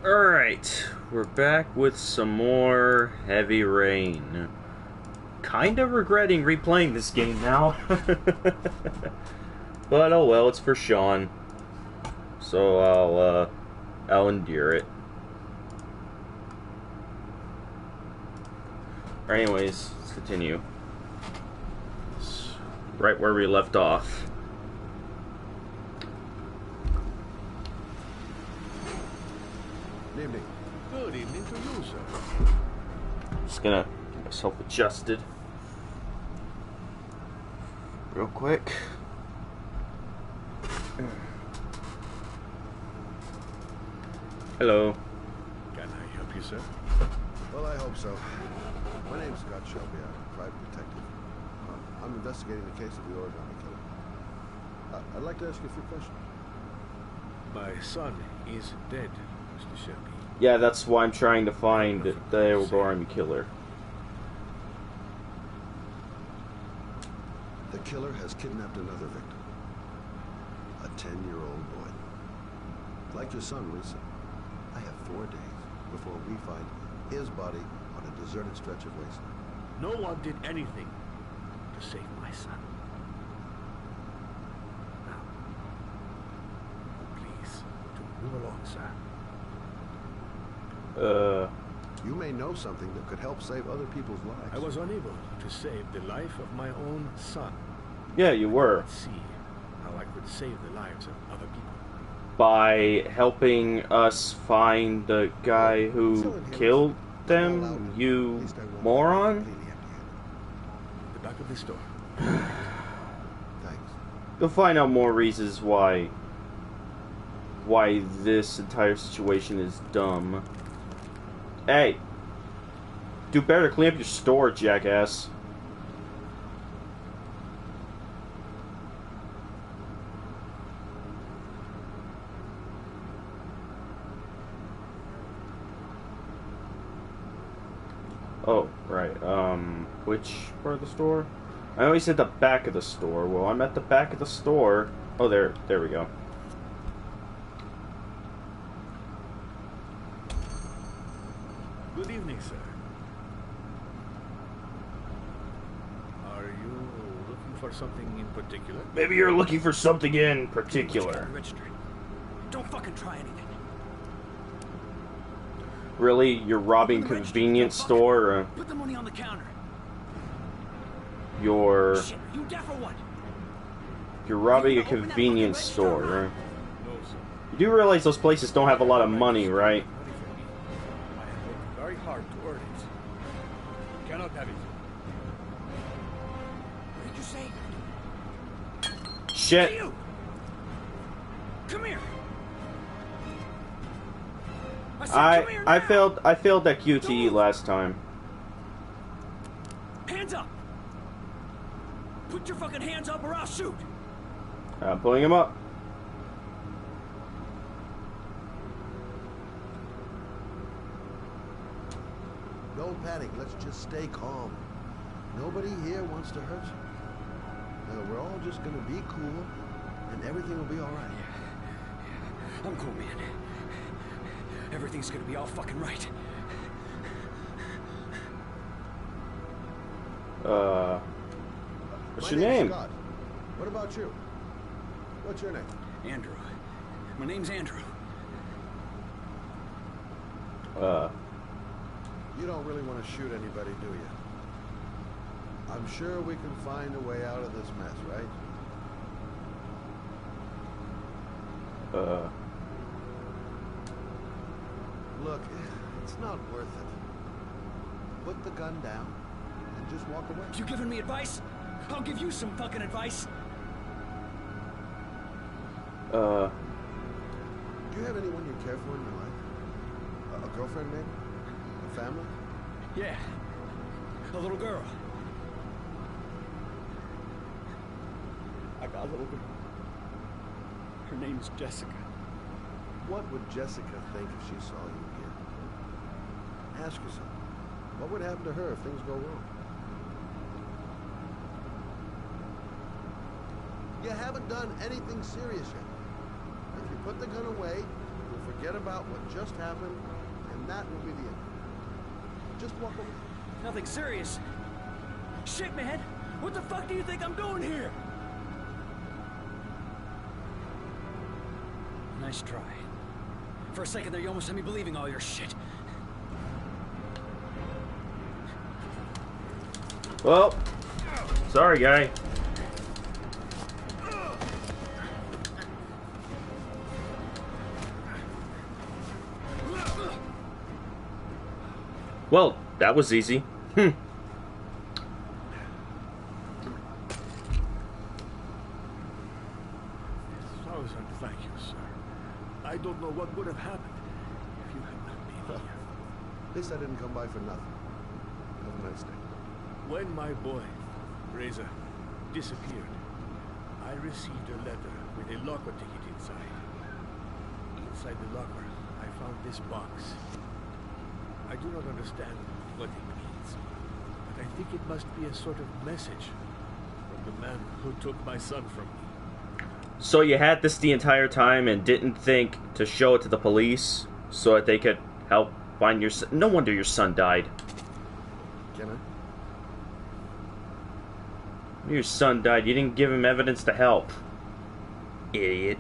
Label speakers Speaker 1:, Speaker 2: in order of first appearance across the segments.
Speaker 1: Alright, we're back with some more Heavy Rain. Kind of regretting replaying this game now. But oh well, it's for Sean. So I'll endure it. Anyways, let's continue. It's right where we left off.
Speaker 2: Good evening. Good evening to you, sir.
Speaker 1: Just gonna get myself adjusted real quick. Hello.
Speaker 2: Can I help you, sir? Well, I hope so. My name's Scott Shelby. I'm a private detective. I'm investigating the case of the origami killer. I'd like to ask you a few questions. My son is dead, Mr. Shelby.
Speaker 1: Yeah, that's why I'm trying to find the origami killer.
Speaker 2: The killer has kidnapped another victim. A 10-year-old boy. Like your son, Lisa. I have 4 days before we find his body on a deserted stretch of wasteland.
Speaker 3: No one did anything to save my son. Now, please, to move along, sir.
Speaker 2: You may know something that could help save other people's lives.
Speaker 3: I was unable to save the life of my own son.
Speaker 1: Yeah, you were.
Speaker 3: Let's see how I could save the lives of other people.
Speaker 1: By helping us find the guy who killed them, you moron?
Speaker 3: The back of this door.
Speaker 2: Thanks.
Speaker 1: You'll find out more reasons why this entire situation is dumb. Hey, do better, clean up your store, jackass. Oh, right, which part of the store? I always said the back of the store. Well, I'm at the back of the store. Oh, there we go.
Speaker 3: Good evening, sir. Are you looking for something in particular?
Speaker 1: Maybe you're looking for something in particular.
Speaker 4: Don't fucking try anything.
Speaker 1: Really? You're robbing a convenience store? Or
Speaker 4: Put the money on the counter.
Speaker 1: you're
Speaker 4: Shit, you deaf or what?
Speaker 1: robbing a convenience store, right?
Speaker 3: No, sir.
Speaker 1: You do realize those places don't have a lot of money, right?
Speaker 3: I have worked very hard to earn it. You cannot have it.
Speaker 4: What did you say?
Speaker 1: Shit.
Speaker 4: Hey, you! Come here. I said, come here now.
Speaker 1: I failed that QTE last time.
Speaker 4: Hands up. Put your fucking hands up or I'll shoot.
Speaker 1: I'm pulling him up.
Speaker 2: No panic. Let's just stay calm. Nobody here wants to hurt you. We're all just gonna be cool, and everything will be all right.
Speaker 4: I'm cool, man. Everything's gonna be all fucking right.
Speaker 1: What's
Speaker 2: My
Speaker 1: your
Speaker 2: name's
Speaker 1: name?
Speaker 2: Scott. What about you? What's your name?
Speaker 4: Andrew. My name's Andrew.
Speaker 2: You don't really want to shoot anybody, do you? I'm sure we can find a way out of this mess, right? Look, it's not worth it. Put the gun down and just walk away.
Speaker 4: You giving me advice? I'll give you some fucking advice.
Speaker 2: Do you have anyone you care for in your life? A girlfriend, maybe? A family?
Speaker 4: Yeah. A little girl. I got a little girl. Her name's Jessica.
Speaker 2: What would Jessica think if she saw you again? Ask yourself, what would happen to her if things go wrong? You haven't done anything serious yet. If you put the gun away, you'll forget about what just happened, and that will be the end. Just walk away.
Speaker 4: Nothing serious. Shit, man! What the fuck do you think I'm doing here? Nice try. For a second there, you almost had me believing all your shit.
Speaker 1: Well, sorry, guy. Well, that was easy.
Speaker 3: Thousand thank you, sir. I don't know what would have happened if you had not been here.
Speaker 2: At least I didn't come by for nothing. Have a nice day.
Speaker 3: When my boy, Reza, disappeared, I received a letter with a locker ticket inside. Inside the locker, I found this box. I do not understand what it means, but I think it must be a sort of message from the man who took my son from me.
Speaker 1: So you had this the entire time and didn't think to show it to the police so that they could help find your son? No wonder your son died.
Speaker 2: Can I?
Speaker 1: Your son died. You didn't give him evidence to help. Idiot.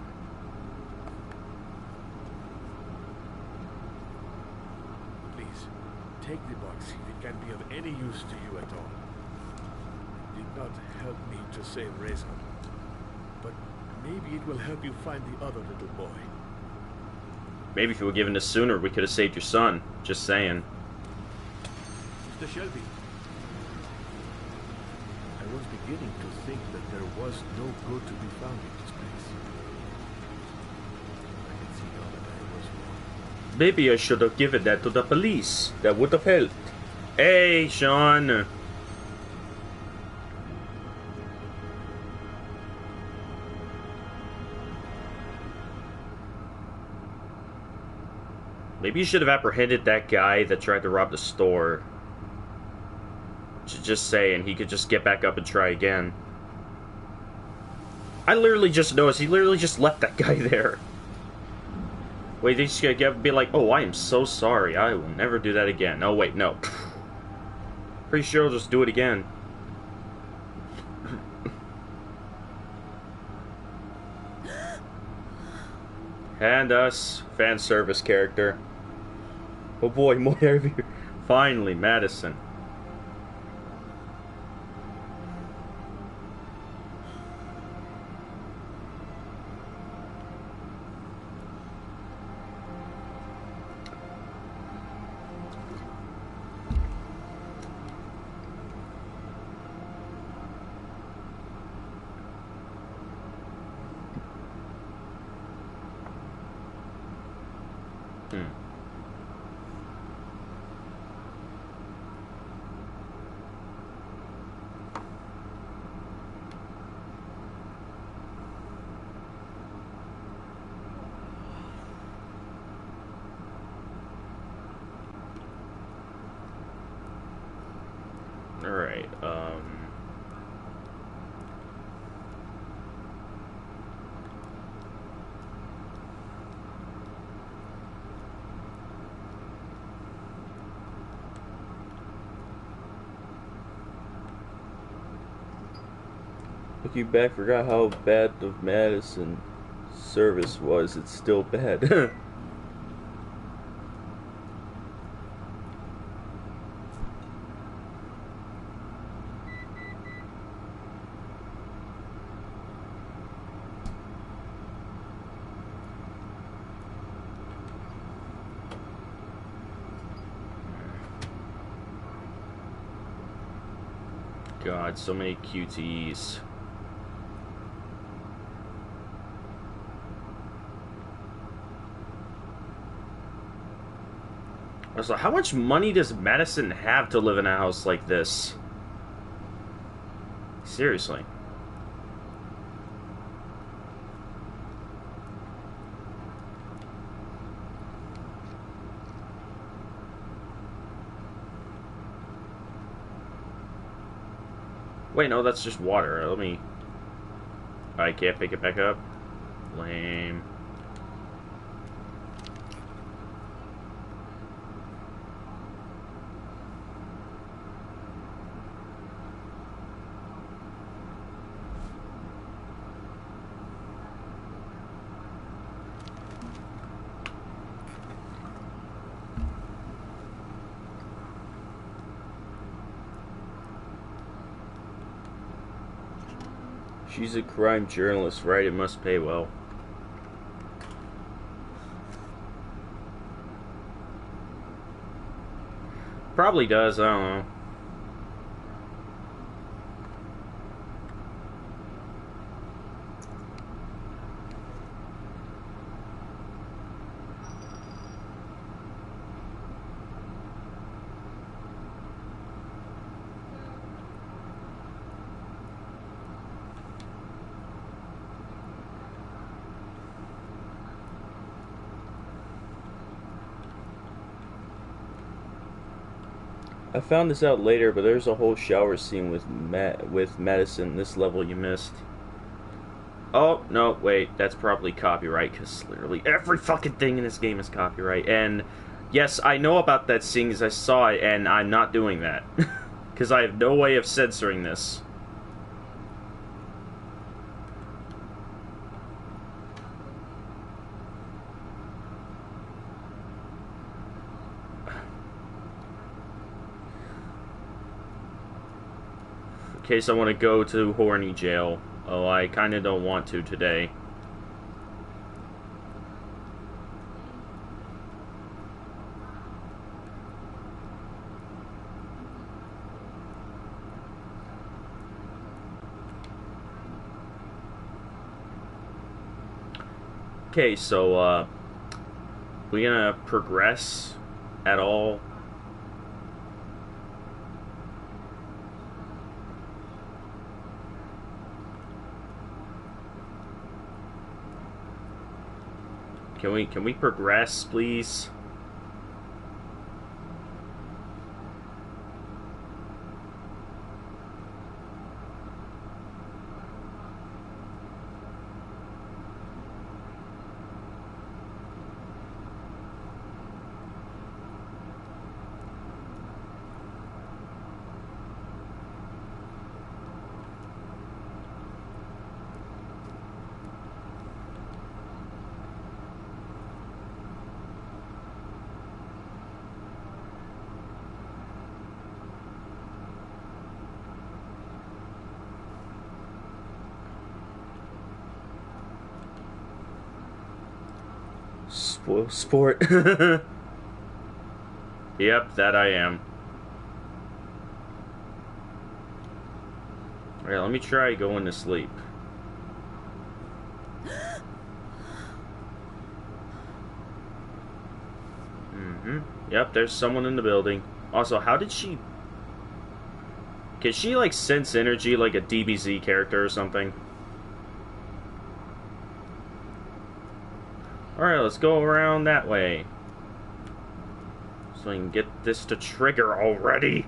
Speaker 3: Please, take the box if it can be of any use to you at all. It did not help me to save Reza, but maybe it will help you find the other little boy.
Speaker 1: Maybe if you were given this sooner, we could have saved your son. Just saying.
Speaker 3: Mr. Shelby, I was beginning to think that there was no good to be found in this place. I can see now that I was wrong.
Speaker 1: Maybe I should have given that to the police. That would have helped. Hey, Sean. Maybe you should have apprehended that guy that tried to rob the store. Just saying, he could just get back up and try again. I literally just noticed, he literally just left that guy there. Wait, they just gotta be like, oh, I am so sorry, I will never do that again. Oh, wait, no. Pretty sure I'll just do it again. And us, fan service character. Oh boy, more heavy. Finally, Madison. Alright, looking back, forgot how bad the Madison service was. It's still bad. God, so many QTEs. I was like, how much money does Madison have to live in a house like this? Seriously. Wait, no, that's just water. Let me... I can't pick it back up. Lame. She's a crime journalist, right? It must pay well. Probably does, I don't know. I found this out later, but there's a whole shower scene with Madison. This level you missed. Oh, no, wait, that's probably copyright, because literally every fucking thing in this game is copyright. And yes, I know about that scene because I saw it, and I'm not doing that. Because I have no way of censoring this. In case I want to go to horny jail. Oh, I kind of don't want to today. Okay, so, we gonna progress at all? Can we progress, please? Sport. Yep, that I am. Alright, let me try going to sleep. Yep, there's someone in the building. Also, how did she... Can she, like, sense energy like a DBZ character or something? Alright, let's go around that way. So I can get this to trigger already.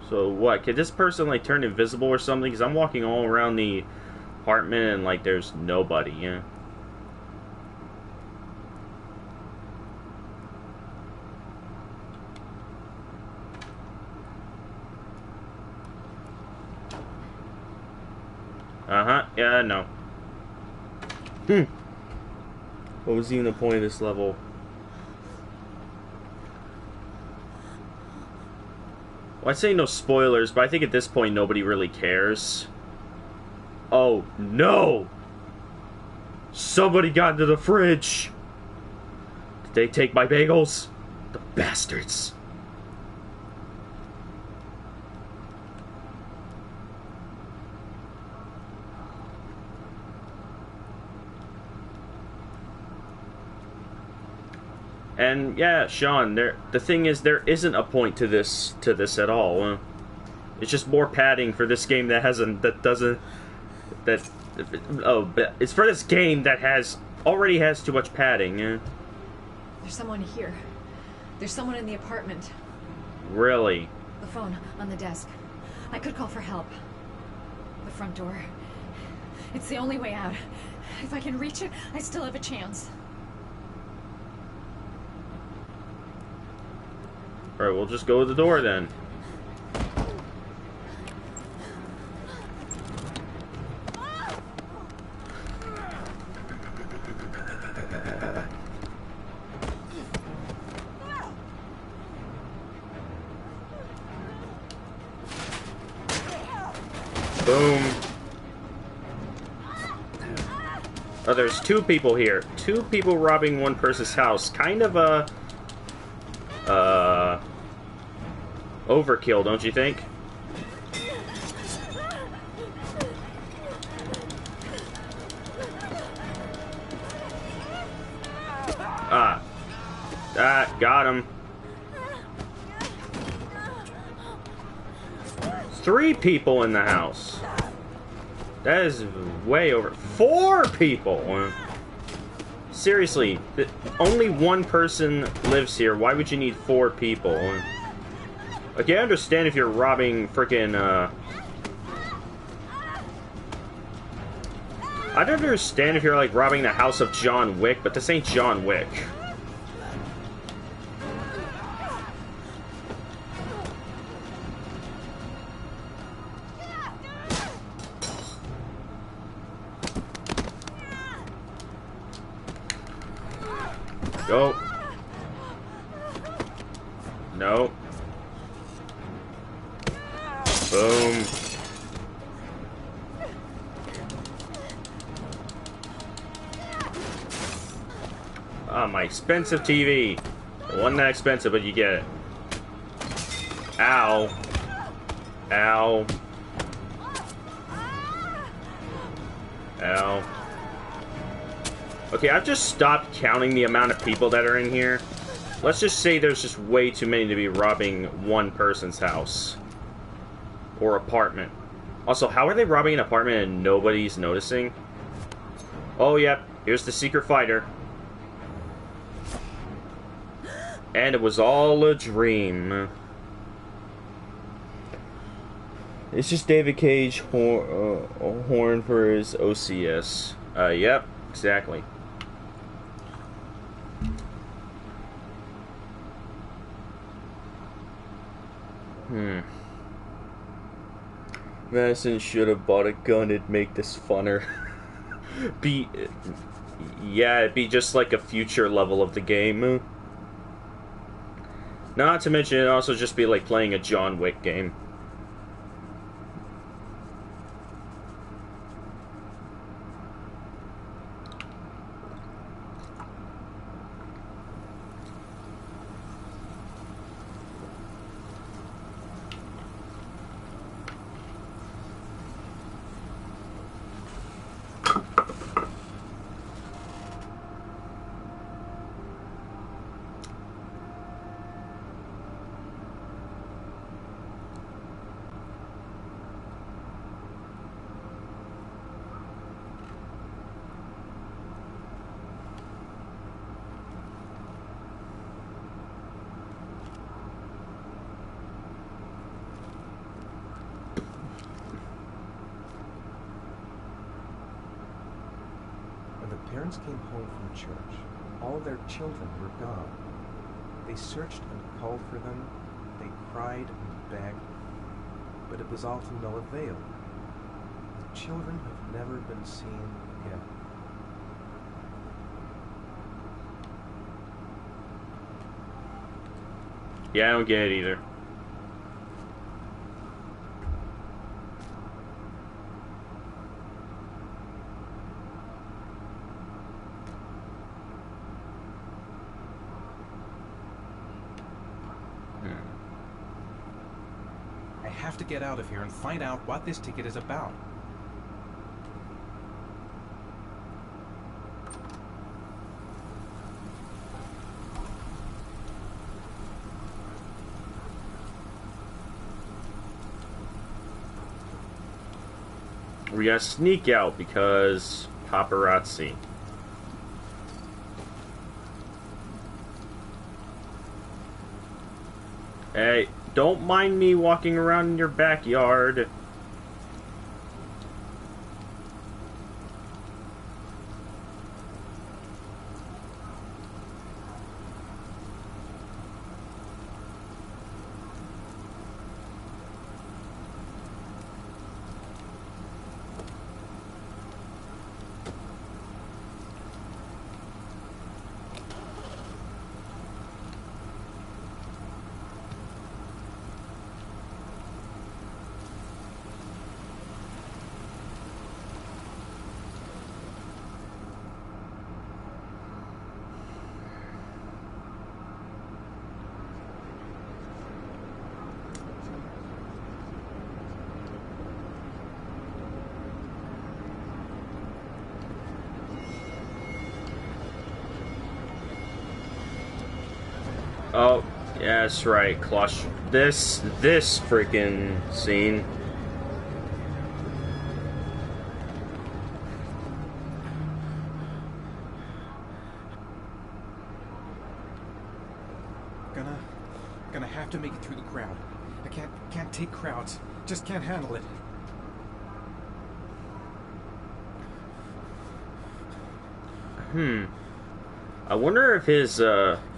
Speaker 1: So what, could this person like turn invisible or something? Because I'm walking all around the apartment and like there's nobody, yeah. Yeah, no. What was even the point of this level? Well, I'd say no spoilers, but I think at this point nobody really cares. Oh, no! Somebody got into the fridge! Did they take my bagels? The bastards. And yeah, Sean, the thing is, there isn't a point to this at all. It's just more padding for this game that it's for this game that already has too much padding. There's
Speaker 5: someone here. There's someone in the apartment.
Speaker 1: Really?
Speaker 5: The phone on the desk. I could call for help. The front door. It's the only way out. If I can reach it, I still have a chance.
Speaker 1: Alright, we'll just go to the door then. Oh, there's two people here. Two people robbing one person's house. Kind of a... overkill, don't you think? Got him. 3 people in the house. That is way over. 4 people! Seriously, only one person lives here. Why would you need 4 people? Okay, I understand if you're robbing freaking, I don't understand if you're, like, robbing the house of John Wick, but this ain't John Wick. Go. No. Boom. Ah, my expensive TV. It wasn't that expensive, but you get it. Ow. Ow. Ow. Okay, I've just stopped counting the amount of people that are in here. Let's just say there's just way too many to be robbing one person's house. Or apartment. Also, how are they robbing an apartment and nobody's noticing? Oh, yep. Here's the secret fighter. And it was all a dream. It's just David Cage horn for his OCS. Yep, exactly. Madison should have bought a gun. It'd make this funner. Yeah, it'd be just like a future level of the game. Not to mention, it'd also just be like playing a John Wick game.
Speaker 6: Parents came home from church. All their children were gone. They searched and called for them. They cried and begged, but it was all to no avail. The children have never been seen again.
Speaker 1: Yeah, I don't get it either.
Speaker 6: I have to get out of here and find out what this ticket is about.
Speaker 1: We gotta sneak out because paparazzi. Hey, don't mind me walking around in your backyard. Oh, yeah, that's right. This freaking scene.
Speaker 6: Gonna have to make it through the crowd. I can't take crowds. Just can't handle it.
Speaker 1: I wonder if his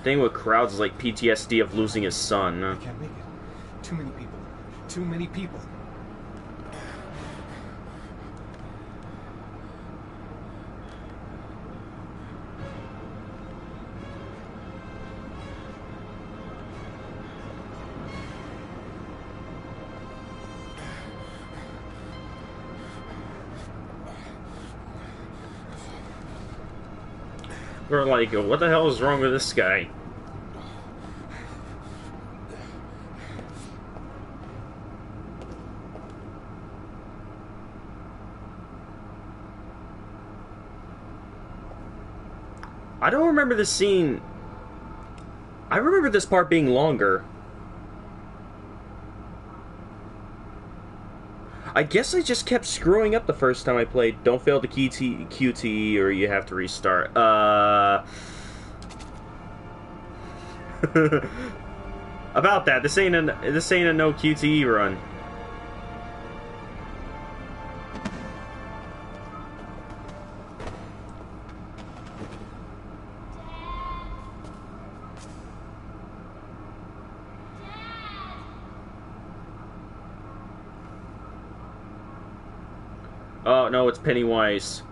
Speaker 1: thing with crowds is like PTSD of losing his son.
Speaker 6: I can't make it. Too many people. Too many people.
Speaker 1: We're like, what the hell is wrong with this guy? I don't remember this scene. I remember this part being longer. I guess I just kept screwing up the first time I played. Don't fail the QTE or you have to restart. About that, this ain't a no QTE run. Oh, no, it's Pennywise.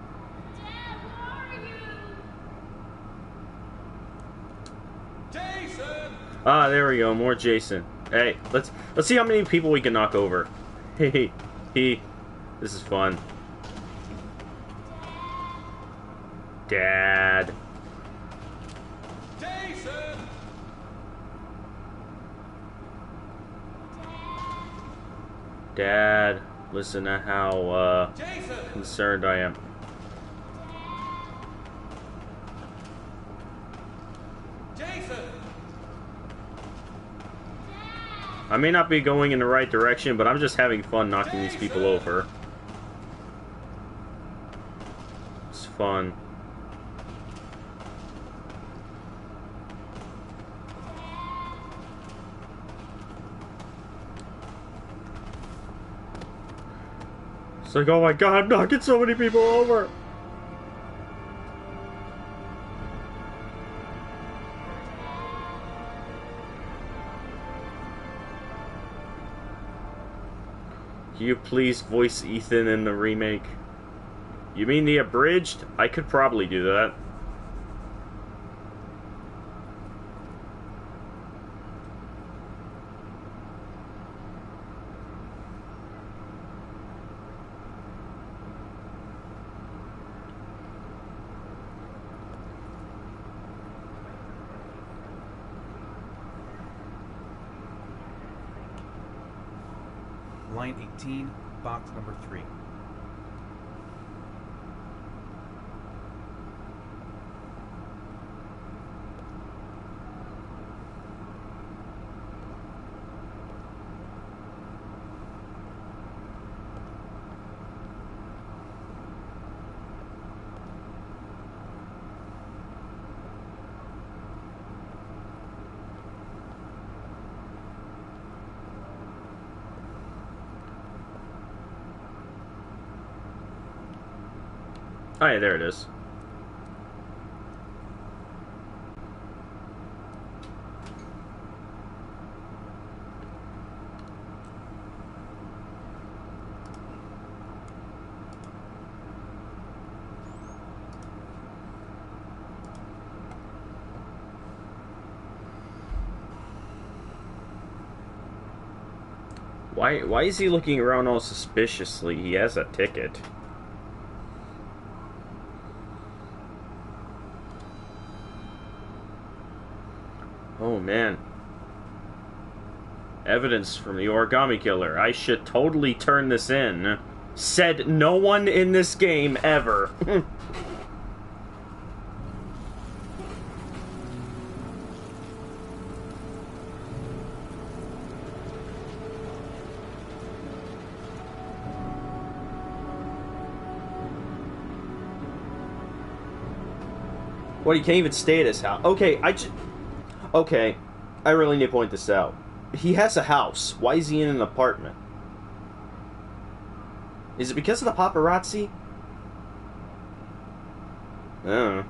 Speaker 7: Dad, where are you? Jason!
Speaker 1: Ah, there we go, more Jason. Hey, let's see how many people we can knock over. Hey, this is fun. Dad.
Speaker 7: Jason!
Speaker 1: Dad, listen to how
Speaker 7: Jason!
Speaker 1: concerned I am.
Speaker 7: Jason!
Speaker 1: I may not be going in the right direction, but I'm just having fun knocking these people over. It's fun. It's like, oh my god, I'm knocking so many people over! Can you please voice Ethan in the remake? You mean the abridged? I could probably do that.
Speaker 6: Line 18, box number 3.
Speaker 1: Oh yeah, there it is. Why is he looking around all suspiciously? He has a ticket. Oh man. Evidence from the origami killer. I should totally turn this in. Said no one in this game ever. What, he can't even stay at his house? Okay, okay, I really need to point this out. He has a house. Why is he in an apartment? Is it because of the paparazzi? I don't know.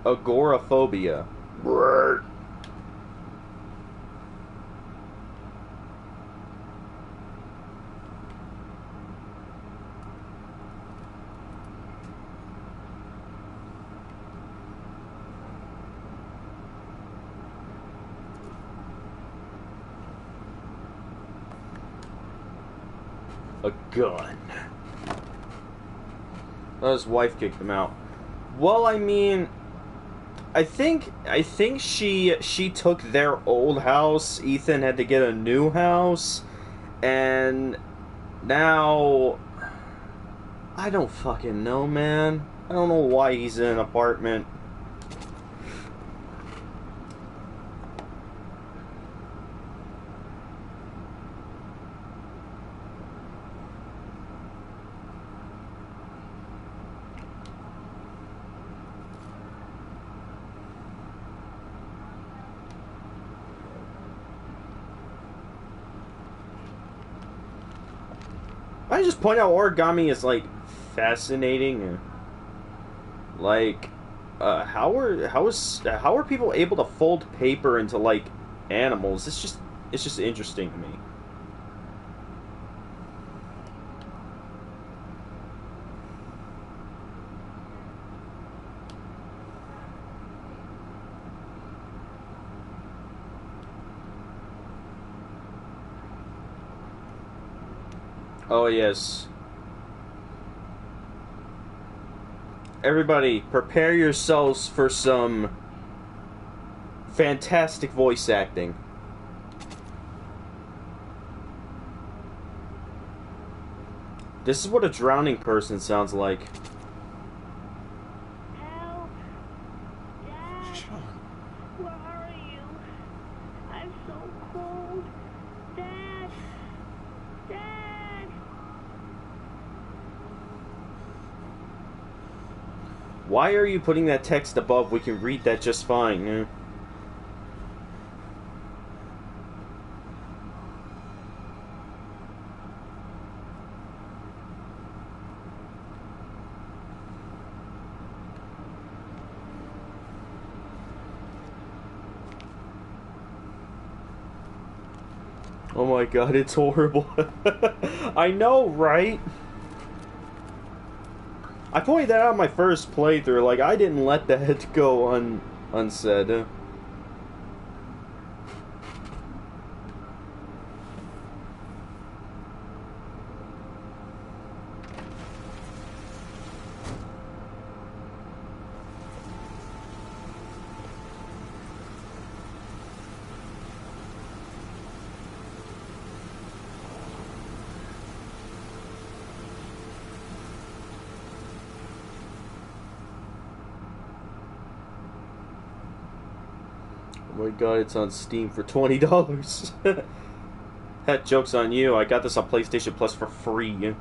Speaker 1: Agoraphobia. A gun. His wife kicked him out. Well, I mean, I think she took their old house. Ethan had to get a new house, and now I don't fucking know, man. I don't know why he's in an apartment. I just point out origami is like fascinating, and like how are people able to fold paper into like animals? It's just interesting to me. Oh, yes. Everybody, prepare yourselves for some fantastic voice acting. This is what a drowning person sounds like.
Speaker 8: Help! Dad!
Speaker 3: Sean.
Speaker 8: Where are you? I'm so cold. Dad! Dad!
Speaker 1: Why are you putting that text above? We can read that just fine. Eh? Oh my god, it's horrible. I know, right? I pointed that out in my first playthrough, like, I didn't let that go unsaid. Oh my god, it's on Steam for $20. That joke's on you. I got this on PlayStation Plus for free.
Speaker 9: The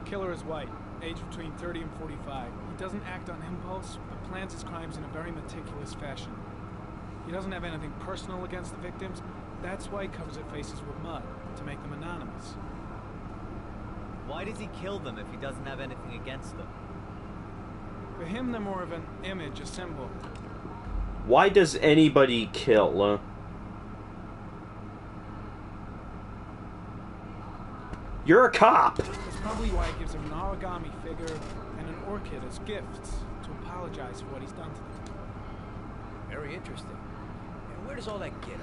Speaker 9: killer is white, aged between 30 and 45. He doesn't act on impulse, but plans his crimes in a very meticulous fashion. He doesn't have anything personal against the victims. That's why he covers their faces with mud, to make them anonymous.
Speaker 10: Why does he kill them if he doesn't have anything against them?
Speaker 9: For him, they're more of an image, a symbol.
Speaker 1: Why does anybody kill? You're a cop!
Speaker 9: That's probably why he gives him an origami figure and an orchid as gifts to apologize for what he's done to them.
Speaker 4: Very interesting. And where does all that get us?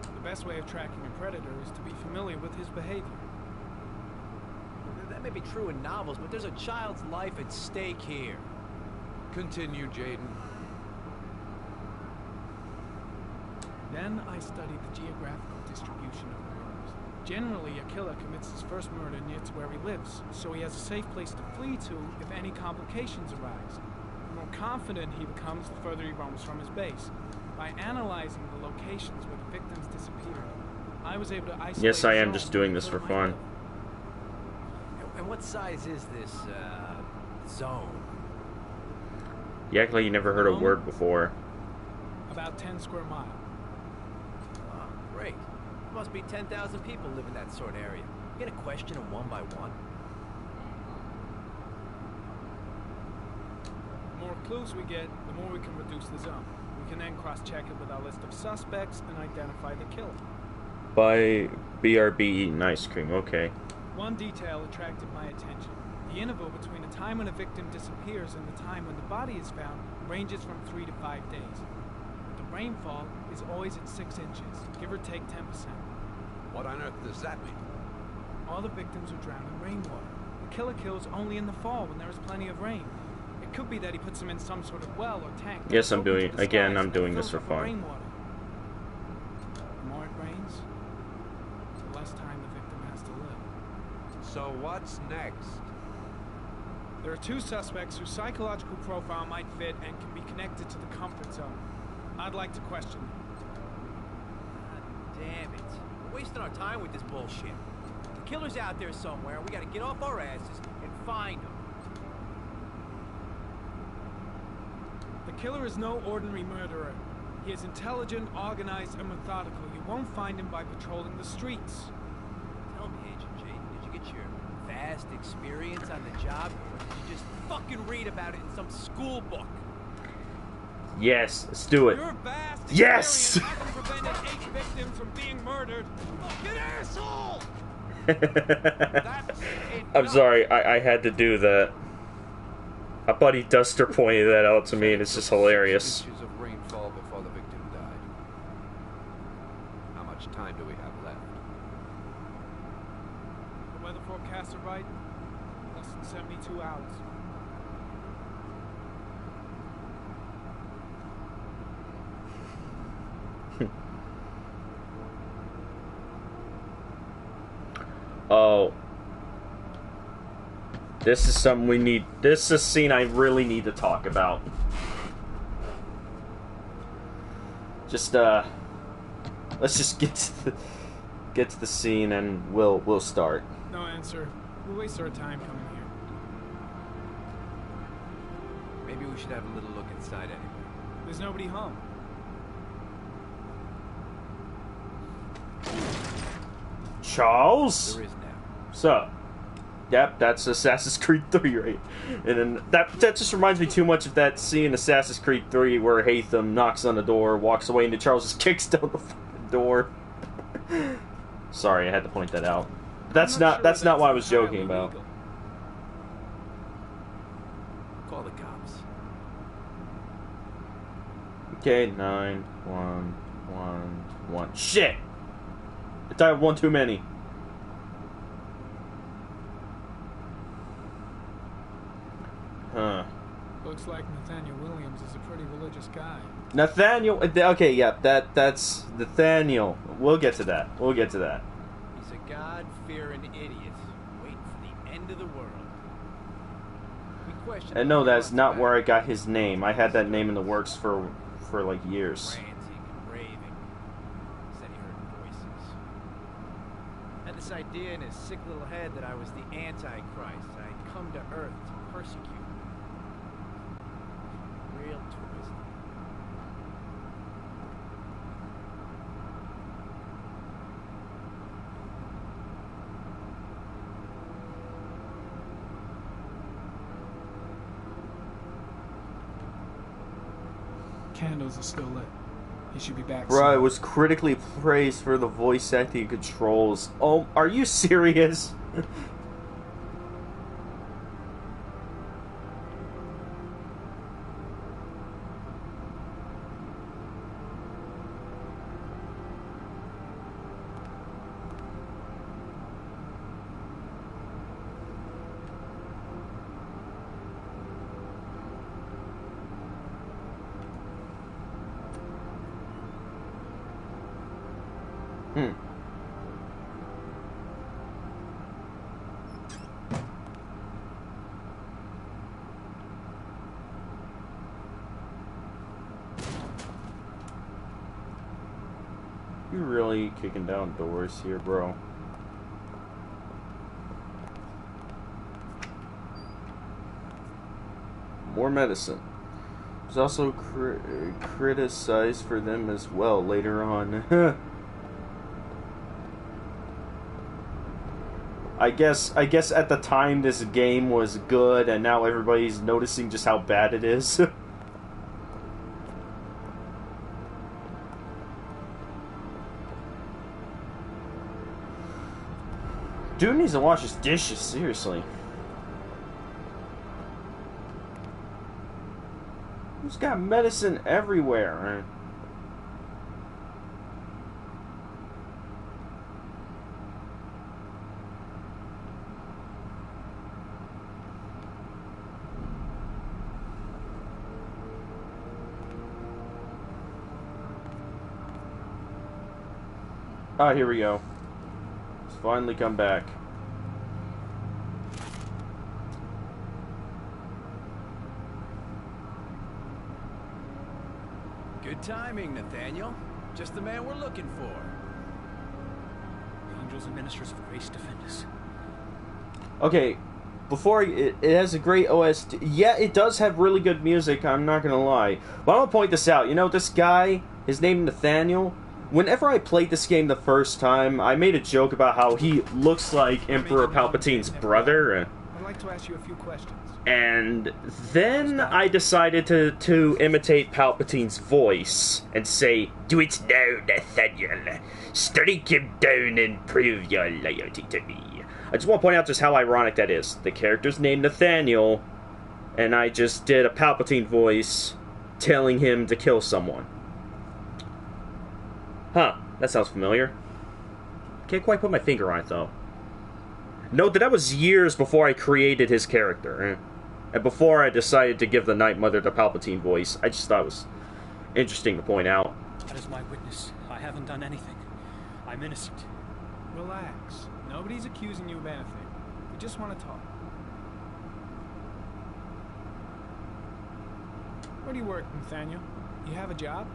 Speaker 9: The best way of tracking a predator is to be familiar with his behavior.
Speaker 4: That may be true in novels, but there's a child's life at stake here. Continue, Jaden.
Speaker 9: Then I studied the geographical distribution of the murders. Generally, a killer commits his first murder near to where he lives, so he has a safe place to flee to if any complications arise. more confident he becomes, the further he roams from his base. By analyzing the locations where the victims disappeared, I was able to isolate.
Speaker 1: Yes, I am
Speaker 9: the
Speaker 1: just
Speaker 9: zone
Speaker 1: doing
Speaker 9: where
Speaker 1: this
Speaker 9: the
Speaker 1: for
Speaker 9: killer might
Speaker 1: fun.
Speaker 9: live.
Speaker 4: And what size is this, zone?
Speaker 1: You act like you never heard a word before.
Speaker 9: About 10 square miles.
Speaker 4: Oh, great. There must be 10,000 people live in that sort of area. You gonna question them one by one?
Speaker 9: The more clues we get, the more we can reduce the zone. We can then cross-check it with our list of suspects and identify the killer.
Speaker 1: By BRB eating ice cream, okay.
Speaker 9: One detail attracted my attention. The interval between the time when a victim disappears and the time when the body is found ranges from 3 to 5 days. The rainfall is always at 6 inches, give or take 10%.
Speaker 2: What on earth does that mean?
Speaker 9: All the victims are drowned in rainwater. The killer kills only in the fall when there is plenty of rain. It could be that he puts them in some sort of well or tank.
Speaker 1: Yes, I'm
Speaker 9: open to
Speaker 1: doing-
Speaker 9: the
Speaker 1: again,
Speaker 9: skies
Speaker 1: I'm
Speaker 9: and
Speaker 1: doing
Speaker 9: fills
Speaker 1: this for
Speaker 9: up with
Speaker 1: fun.
Speaker 9: rainwater. The more it rains, the less time the victim has to live.
Speaker 7: So what's next?
Speaker 9: There are 2 suspects whose psychological profile might fit and can be connected to the comfort zone. I'd like to question them.
Speaker 4: God damn it. We're wasting our time with this bullshit. The killer's out there somewhere. We gotta get off our asses and find him.
Speaker 9: The killer is no ordinary murderer. He is intelligent, organized, and methodical. You won't find him by patrolling the streets.
Speaker 4: Tell me, Agent J, did you get your vast experience on the job, or did you just fucking read about it in some school book?
Speaker 1: Yes, let's do it.
Speaker 9: Your vast
Speaker 1: Yes!
Speaker 9: experience hasn't prevented 8 victims from being murdered.
Speaker 4: Fucking asshole!
Speaker 1: I'm sorry, I had to do that. A buddy Duster pointed that out to me, and it's just hilarious.
Speaker 7: Inches of rainfall before the victim died. How much time do we have left?
Speaker 9: The weather forecasts are right. Less than 72 hours.
Speaker 1: Oh. This is something we need. This is a scene I really need to talk about. Just, let's just get to the scene and we'll start.
Speaker 9: No answer. We waste our time coming here.
Speaker 4: Maybe we should have a little look inside anyway.
Speaker 9: There's nobody home.
Speaker 1: Charles?
Speaker 4: There is now.
Speaker 1: What's up? Yep, that's Assassin's Creed 3, right? And then that just reminds me too much of that scene in Assassin's Creed 3 where Haytham knocks on the door, walks away, and Charles just kicks down the fucking door. Sorry, I had to point that out. That's not what I was joking about.
Speaker 9: Legal.
Speaker 4: Call the cops.
Speaker 1: Okay, 911. Shit! I dialed one too many. Huh.
Speaker 9: Looks like Nathaniel Williams is a pretty religious guy.
Speaker 1: Nathaniel. Okay, yeah, that's Nathaniel. We'll get to that.
Speaker 4: He's a God-fearing idiot, waiting for the end of the world. We question
Speaker 1: And no, that's not where I got his name. I had that name in the works for like years.
Speaker 4: ranting and raving. Said he heard voices. Had this idea in his sick little head that I was the Antichrist. I'd come to Earth to persecute. Real twisted.
Speaker 9: Candles are still lit. He should be back
Speaker 1: Bro, it
Speaker 9: soon.
Speaker 1: was critically praised for the voice acting controls. Oh, are you serious? You really kicking down doors here, bro? More medicine. It's also criticized for them as well later on. I guess at the time this game was good, and now everybody's noticing just how bad it is. Dude needs to wash his dishes, seriously. He's got medicine everywhere. Ah, here we go. It's finally come back.
Speaker 11: Good timing, Nathaniel. Just the man we're looking for.
Speaker 12: The angels and ministers of grace defend us.
Speaker 1: Okay, before it has a great OST. Yeah, it does have really good music, I'm not gonna lie. But I'm gonna point this out. You know, this guy, his name Nathaniel. Whenever I played this game the first time, I made a joke about how he looks like Emperor Palpatine's brother.
Speaker 9: I'd like to ask you a few questions.
Speaker 1: And then I decided to imitate Palpatine's voice and say, "Do it now, Nathaniel. Strike him down and prove your loyalty to me." I just want to point out just how ironic that is. The character's named Nathaniel, and I just did a Palpatine voice telling him to kill someone. Huh, that sounds familiar. Can't quite put my finger on it, though. Note that was years before I created his character. And before I decided to give the Night Mother the Palpatine voice. I just thought it was interesting to point out.
Speaker 12: That is my witness. I haven't done anything. I'm innocent.
Speaker 9: Relax. Nobody's accusing you of anything. We just want to talk. Where do you work, Nathaniel? You have a job?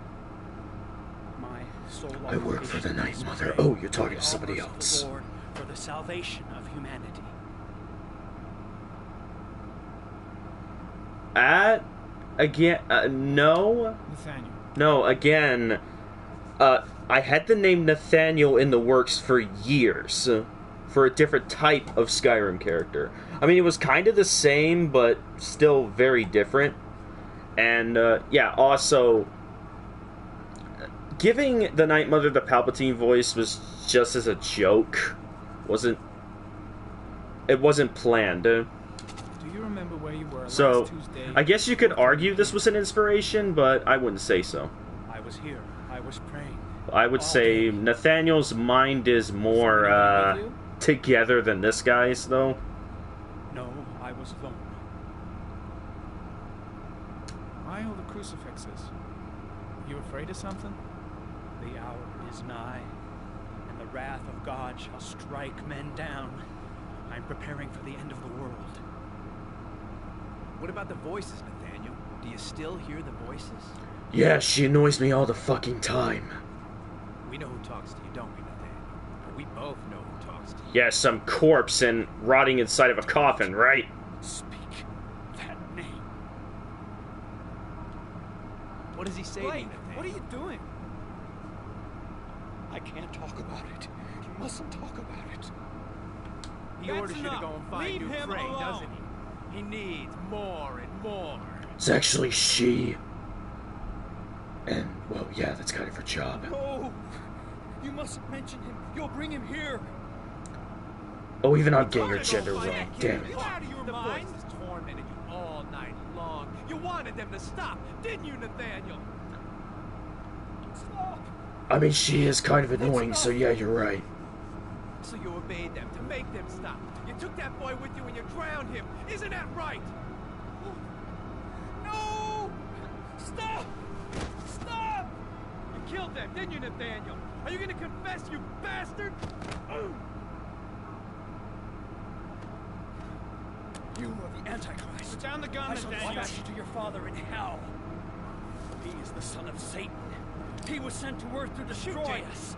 Speaker 12: My sole
Speaker 1: I work for the Night Mother.
Speaker 12: pray
Speaker 1: Oh, you're talking to
Speaker 12: the
Speaker 1: somebody
Speaker 12: offers of
Speaker 1: else.
Speaker 12: the Lord for the salvation of humanity.
Speaker 1: No.
Speaker 9: Nathaniel.
Speaker 1: No, again, I had the name Nathaniel in the works for years. For a different type of Skyrim character. I mean, it was kind of the same, but still very different. And, yeah, also, giving the Night Mother the Palpatine voice was just as a joke. It wasn't planned.
Speaker 9: Do you remember where you were
Speaker 1: So,
Speaker 9: last Tuesday?
Speaker 1: I guess you could argue this was an inspiration, but I wouldn't say so.
Speaker 12: I was here. I was praying.
Speaker 1: I would say Nathaniel's mind is more, together than this guy's, though.
Speaker 12: No, I was alone.
Speaker 9: Why all the crucifixes? You afraid of something?
Speaker 12: The hour is nigh, and the wrath of God shall strike men down. I'm preparing for the end of the world.
Speaker 11: What about the voices, Nathaniel? Do you still hear the voices?
Speaker 1: Yeah, she annoys me all the fucking time.
Speaker 11: We know who talks to you, don't we, Nathaniel? We both know who talks to you.
Speaker 1: Yeah, some corpse and rotting inside of a coffin, right?
Speaker 12: Speak that name.
Speaker 11: What does he say to you, Nathaniel?
Speaker 9: What are you doing?
Speaker 12: I can't talk about it. You mustn't talk about it.
Speaker 11: He orders you to go and find new prey, doesn't he? He needs more and more.
Speaker 1: It's actually she. And, well, yeah, that's kind of her job.
Speaker 12: No! You mustn't mention him. You'll bring him here.
Speaker 1: Oh, even I'm getting her gender wrong. Damn it.
Speaker 11: You out of your mind? The voices tormented you all night long. You wanted them to stop, didn't you, Nathaniel?
Speaker 12: Stop!
Speaker 1: I mean, she is kind of annoying, so yeah, you're right.
Speaker 11: So you obeyed them to make them stop. You took that boy with you and you drowned him. Isn't that right? No! Stop! Stop! You killed them, didn't you, Nathaniel? Are you gonna confess, you bastard?
Speaker 12: You are the Antichrist.
Speaker 9: Put down the gun,
Speaker 12: I shall
Speaker 9: Nathaniel.
Speaker 12: dispatch you to your father in hell. He is the son of Satan. He was sent to Earth to destroy us.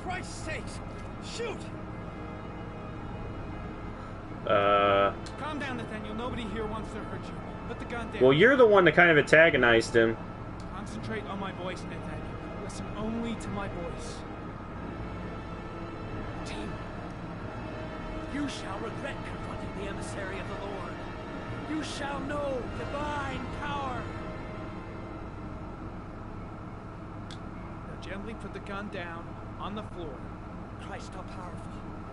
Speaker 11: Christ's sakes! Shoot!
Speaker 9: Calm down, Nathaniel. Nobody here wants to hurt you. Put the gun down.
Speaker 1: Well, you're the one that kind of antagonized him.
Speaker 9: Concentrate on my voice, Nathaniel. Listen only to my voice.
Speaker 12: Team, you shall regret confronting the emissary of the Lord. You shall know divine power.
Speaker 9: Now gently put the gun down on the floor.
Speaker 12: Christ, how powerful.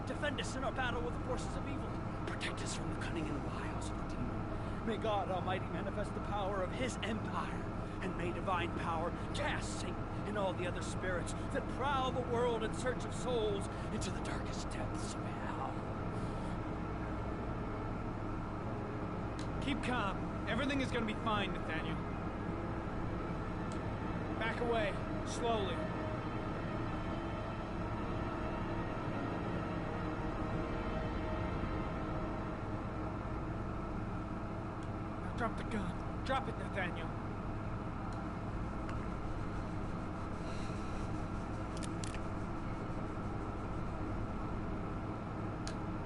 Speaker 12: Defend us in our battle with the forces of evil. Protect us from the cunning and wiles of the demon. May God Almighty manifest the power of his empire. And may divine power cast Satan and all the other spirits that prowl the world in search of souls into the darkest depths of hell.
Speaker 9: Keep calm. Everything is gonna be fine, Nathaniel. Back away, slowly. Now drop the gun. Drop it, Nathaniel.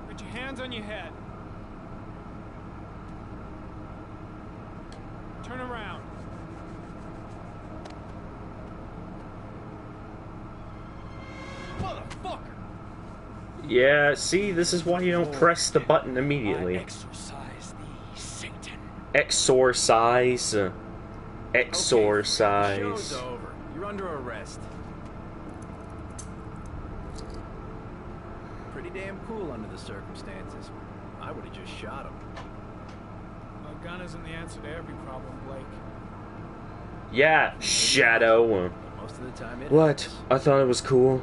Speaker 9: Put your hands on your head. Turn around.
Speaker 11: Motherfucker!
Speaker 1: Yeah, see, this is why you don't press the button immediately.
Speaker 12: Exorcise thee, Satan.
Speaker 1: Exorcise. Exorcise.
Speaker 4: Show's over. You're under arrest. Pretty damn cool under the circumstances. I would have just shot him.
Speaker 9: A gun isn't the answer to every problem, Blake.
Speaker 1: Yeah, Shadow.
Speaker 4: But most of the time it
Speaker 1: What?
Speaker 4: happens.
Speaker 1: I thought it was cool.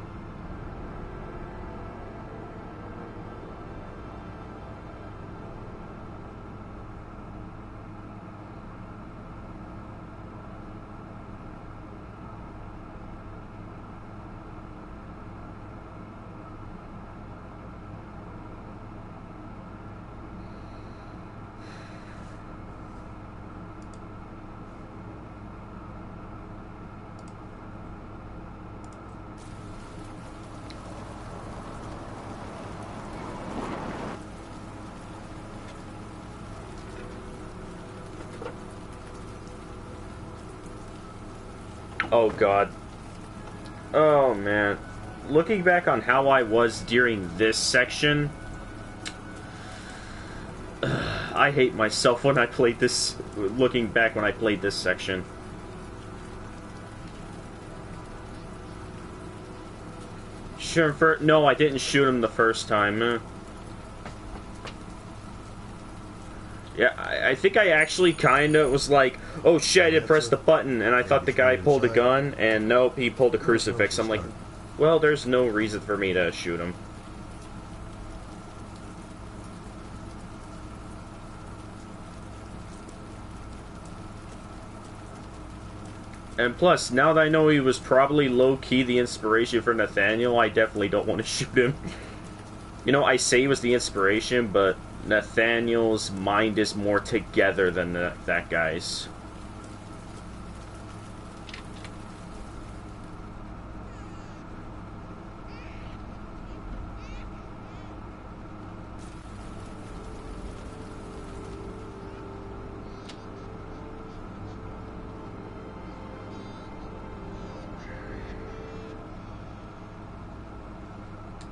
Speaker 1: Oh god. Oh man. Looking back on how I was during this section, I hate myself when I played this, looking back when I played this section. Sure, no, I didn't shoot him the first time. Yeah, I think I actually kind of was like, oh shit, I didn't press the button, and I thought the guy pulled a gun, and nope, he pulled a crucifix. I'm like, well, there's no reason for me to shoot him. And plus, now that I know he was probably low-key the inspiration for Nathaniel, I definitely don't want to shoot him. You know, I say he was the inspiration, but Nathaniel's mind is more together than that guy's.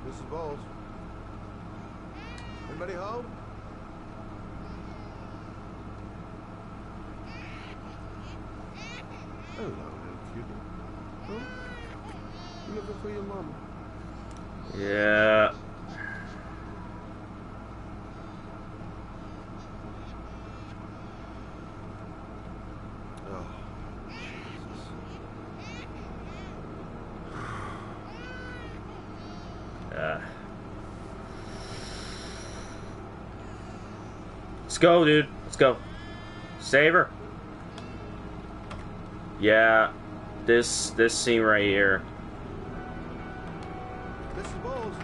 Speaker 2: Mrs. Bowles. Anybody home? Hello, little cutie. Huh? You looking for your mama?
Speaker 1: Yeah.
Speaker 2: Oh, Jesus.
Speaker 1: Let's go, dude. Let's go. Save her. Yeah, this scene right here.
Speaker 2: Mrs. Bowles?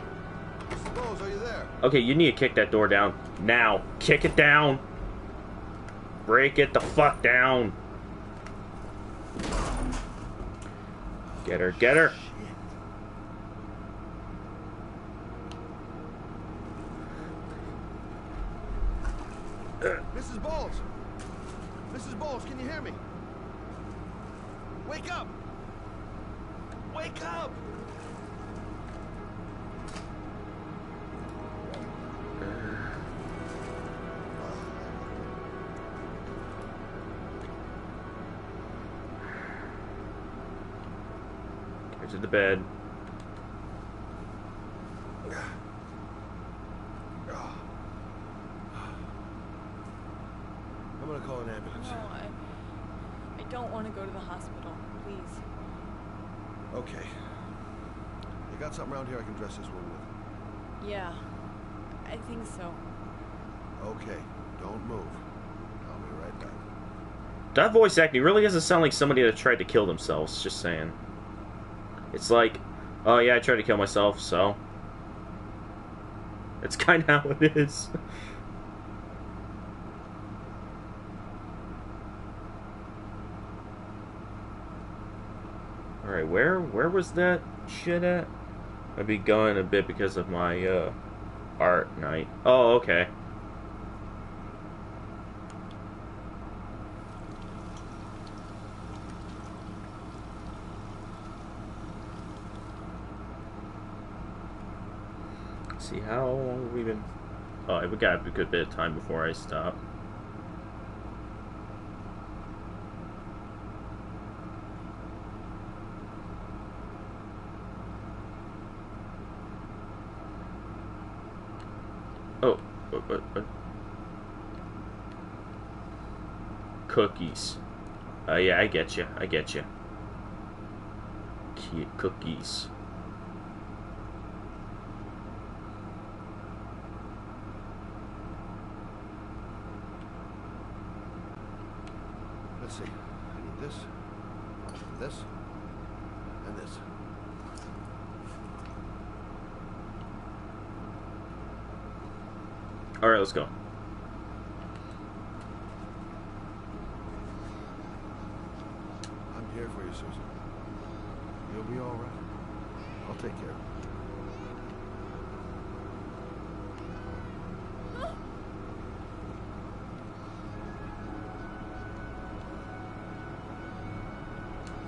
Speaker 2: Mrs. Bowles, are you there?
Speaker 1: Okay, you need to kick that door down. Now. Kick it down. Break it the fuck down. Get her, get her.
Speaker 2: Mrs. Bowles, can you hear me? Wake up! Wake up!
Speaker 1: Get to the bed.
Speaker 2: I'm gonna call an ambulance.
Speaker 13: No, I don't want to go to the hospital. Please.
Speaker 2: Okay. You got something around here I can dress this wound with?
Speaker 13: Yeah, I think so.
Speaker 2: Okay, don't move. I'll be right back.
Speaker 1: That voice acting really doesn't sound like somebody that tried to kill themselves, just saying. It's like, oh yeah, I tried to kill myself, so. It's kind of how it is. Alright, where was that shit at? I'd be going a bit because of my, art night. Oh, okay. See, how long have we been... Oh, we got a good bit of time before I stop. Oh, cookies. Yeah, I get you. I get you. Cookies.
Speaker 2: Let's see. I need this, this, and this.
Speaker 1: All right, let's go.
Speaker 2: I'm here for you, Susan. You'll be all right. I'll take care of you.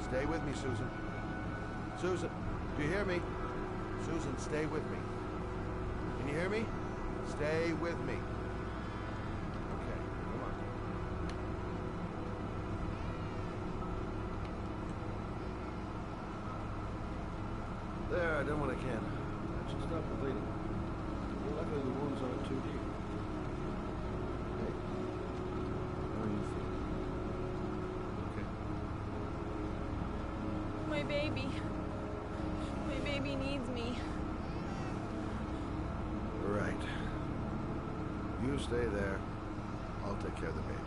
Speaker 2: Stay with me, Susan. Susan, do you hear me? Susan, stay with me. Can you hear me? Stay with me. Okay, come on. There, I done what I can. That should stop the bleeding. Luckily, the wounds aren't too deep. Hey, how are you feeling? Okay.
Speaker 13: My baby. My baby needs me.
Speaker 2: Right. You stay there. I'll take care of the baby.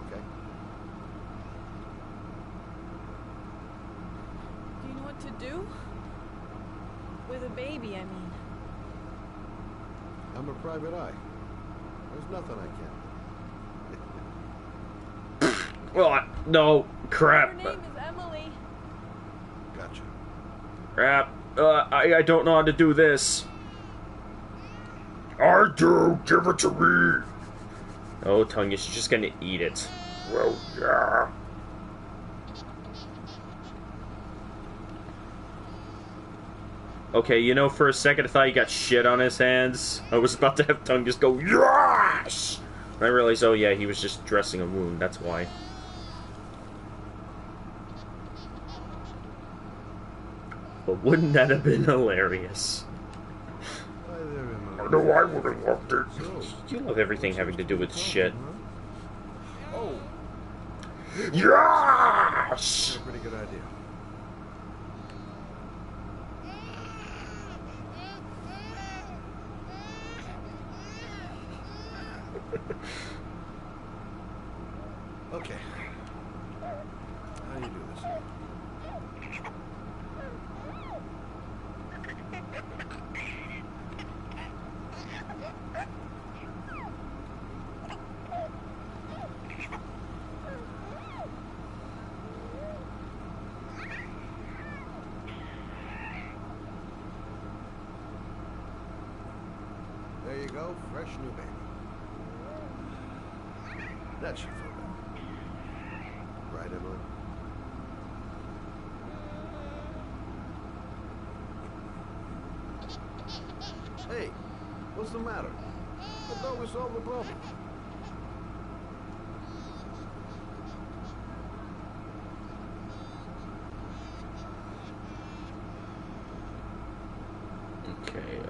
Speaker 2: Okay?
Speaker 13: Do you know what to do? With a baby, I mean.
Speaker 2: I'm a private eye. There's nothing I can't do.
Speaker 1: Well, no. Crap.
Speaker 13: Her name is Emily.
Speaker 2: Gotcha.
Speaker 1: Crap. I don't know how to do this. I do. Give it to me. Oh, Tongue, you're just gonna eat it. Well, yeah. Okay, you know, for a second I thought he got shit on his hands. I was about to have Tongue just go, yes! And I realized, oh yeah, he was just dressing a wound, that's why. But wouldn't that have been hilarious? I know I would have loved it. You love everything having to do with shit.
Speaker 2: Oh.
Speaker 1: Yes!
Speaker 2: A pretty good idea. Okay. How do you do this? There you go, fresh new baby. That should feel better. right, Emily? Hey, what's the matter? I thought we solved the problem.
Speaker 1: Okay,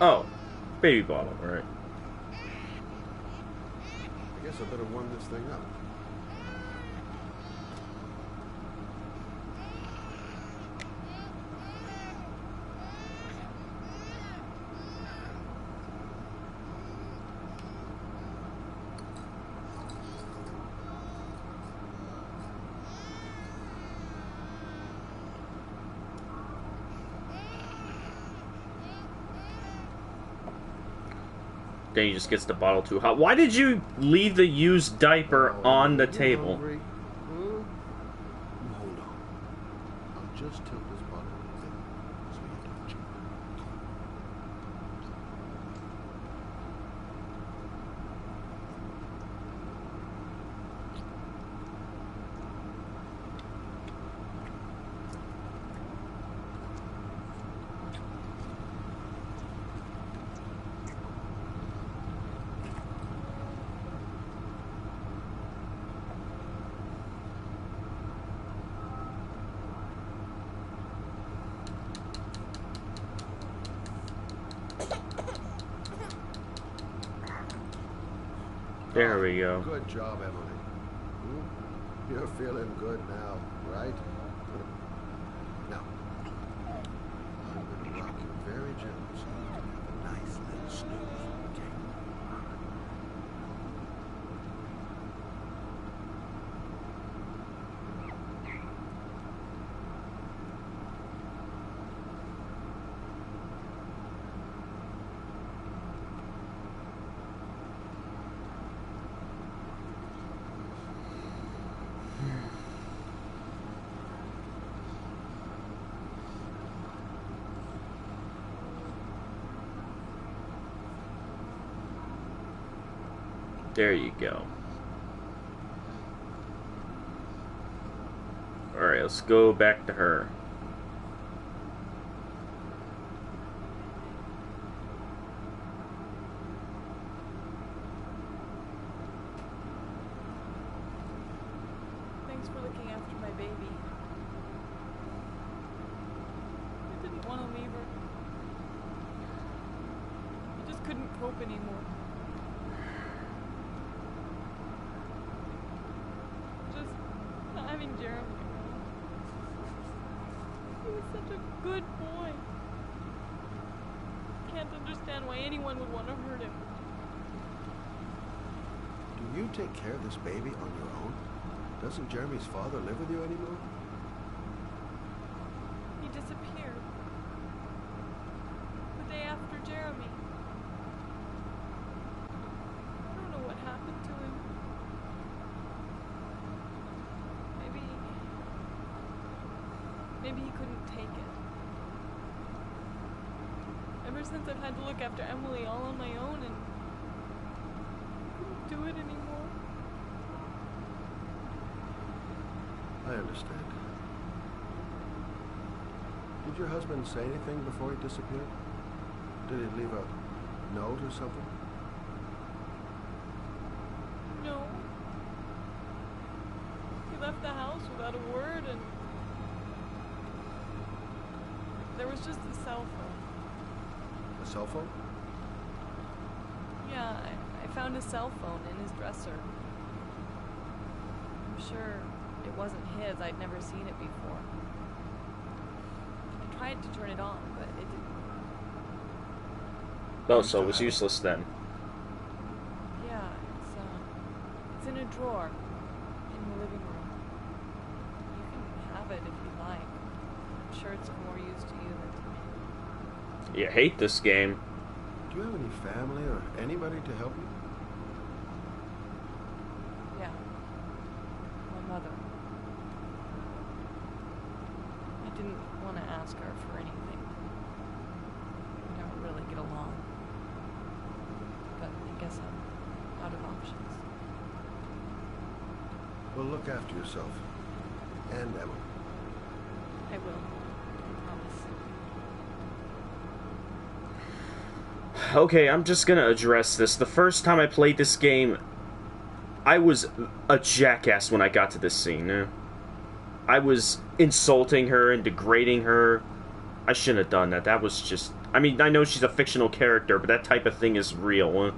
Speaker 1: oh, baby bottle, right.
Speaker 2: I guess I better warm this thing up.
Speaker 1: Then he just gets the bottle too hot. Why did you leave the used diaper on the table?
Speaker 2: Hungry? Hold on. I'll just tilt this bottle a bit so you don't choke.
Speaker 1: There we go.
Speaker 2: Good job, Emily. You're feeling good now, right? Now, I'm going to rock you very gently so you can have a nice little snooze, okay?
Speaker 1: There you go. Alright, let's go back to her.
Speaker 13: Thanks for looking after my baby. I didn't want to leave her. I just couldn't cope anymore. Just not having Jeremy around. He was such a good boy. Can't understand why anyone would want to hurt him.
Speaker 2: Do you take care of this baby on your own? Doesn't Jeremy's father live with you anymore?
Speaker 13: He disappeared. The day after Jeremy. I don't know what happened to him. Maybe he couldn't take it. Ever since I've had to look after Emily all on my own and couldn't do it anymore.
Speaker 2: I understand. Did your husband say anything before he disappeared? Did he leave a note or something?
Speaker 13: No. He left the house without a word, and there was just a cell phone.
Speaker 2: A cell phone?
Speaker 13: Yeah, I found a cell phone in his dresser. I'm sure it wasn't his. I'd never seen it before. I tried to turn it on, but it didn't.
Speaker 1: Oh, so it was useless then.
Speaker 13: Yeah, it's in a drawer in the living room. You can have it if you like. I'm sure it's of more use to you than to me.
Speaker 1: You hate this game.
Speaker 2: Do you have any family or anybody to help you?
Speaker 13: Yeah. My mother. I didn't want to ask her for anything. We don't really get along. But I guess I'm out of options.
Speaker 2: Well, look after yourself. And Emma.
Speaker 13: I will. I promise.
Speaker 1: Okay, I'm just gonna address this. The first time I played this game, I was a jackass when I got to this scene. I was insulting her and degrading her. I shouldn't have done that. That was just... I mean, I know she's a fictional character, but that type of thing is real.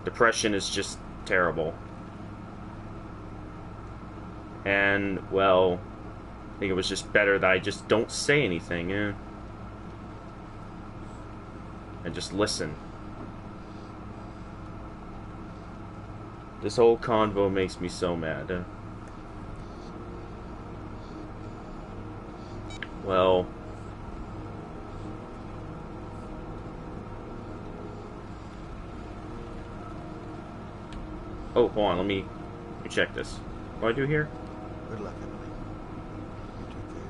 Speaker 1: Depression is just terrible. And, well, I think it was just better that I just don't say anything, and just listen. This whole convo makes me so mad. Well... Oh, hold on, let me check this. What do I do here?
Speaker 2: Good luck, Emily. You take care of your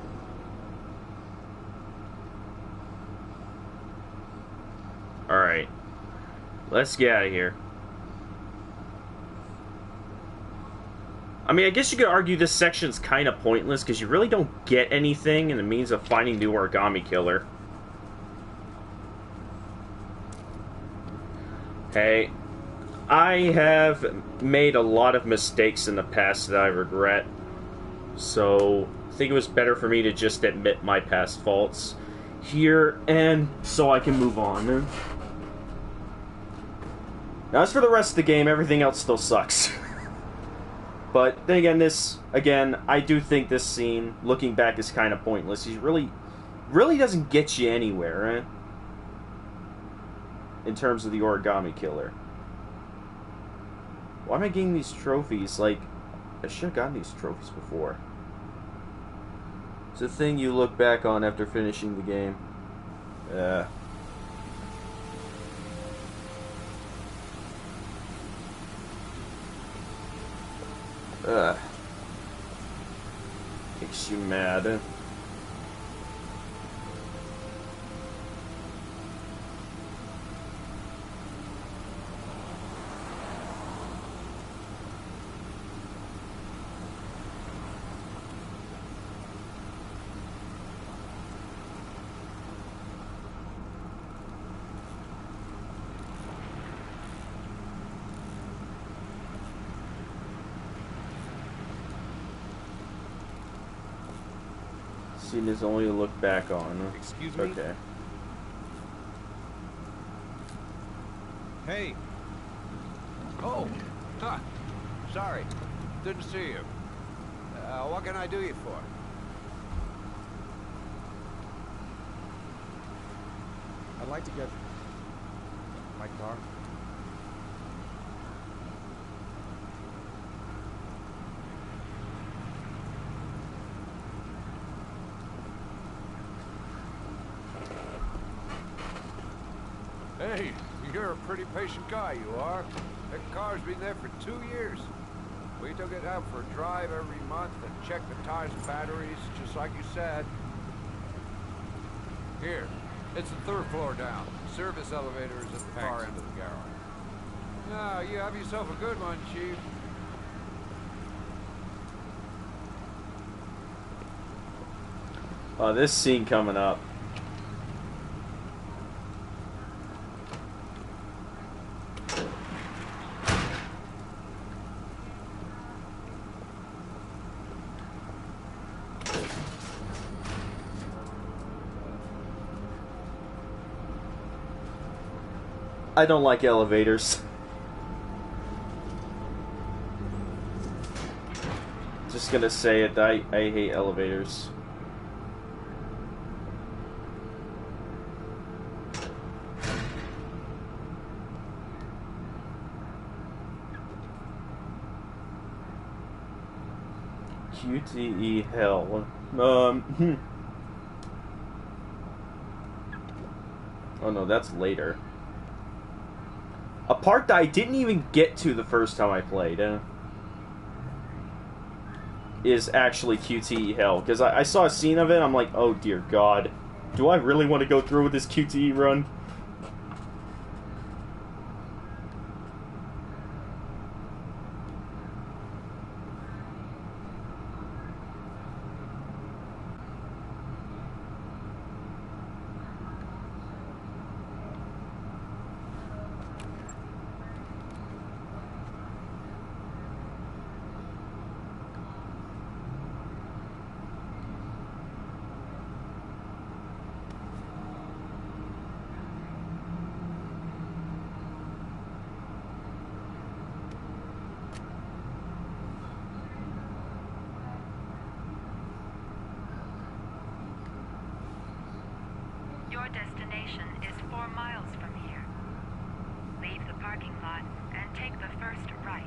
Speaker 2: mom.
Speaker 1: Alright. Let's get out of here. I mean, I guess you could argue this section's kind of pointless, because you really don't get anything in the means of finding the origami killer. Hey, I have made a lot of mistakes in the past that I regret. So, I think it was better for me to just admit my past faults here, and so I can move on. Now, as for the rest of the game, everything else still sucks. But then again, I do think this scene, looking back, is kind of pointless. He really doesn't get you anywhere, in terms of the origami killer. Why am I getting these trophies? Like, I should have gotten these trophies before. It's a thing you look back on after finishing the game. Makes you mad. Scene is only to look back on.
Speaker 7: Excuse me?
Speaker 1: Okay.
Speaker 7: Hey! Oh! Huh. Sorry. Didn't see you. What can I do you for?
Speaker 14: I'd like to get my car.
Speaker 7: Hey, you're a pretty patient guy, you are. That car's been there for 2 years. We took it out for a drive every month and checked the tires and batteries, just like you said. Here, it's the 3rd floor down. Service elevator is at the far end of the garage. Now, you have yourself a good one, Chief.
Speaker 1: This scene coming up. I don't like elevators. Just gonna say it, I hate elevators. QTE hell. Oh no, that's later. A part that I didn't even get to the first time I played. is actually QTE hell. Because I saw a scene of it, I'm like, oh dear God. Do I really want to go through with this QTE run?
Speaker 15: Your destination is 4 miles from here. Leave the parking lot and take the first right.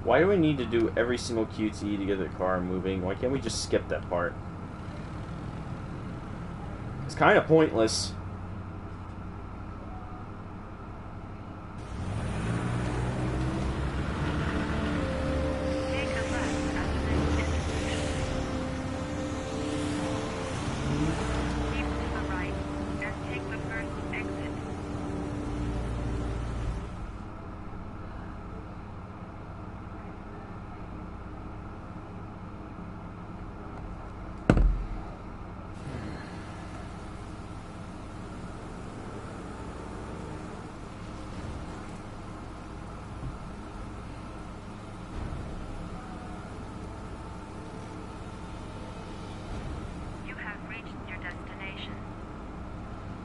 Speaker 1: Why do we need to do every single QTE to get the car moving? Why can't we just skip that part? It's kind of pointless.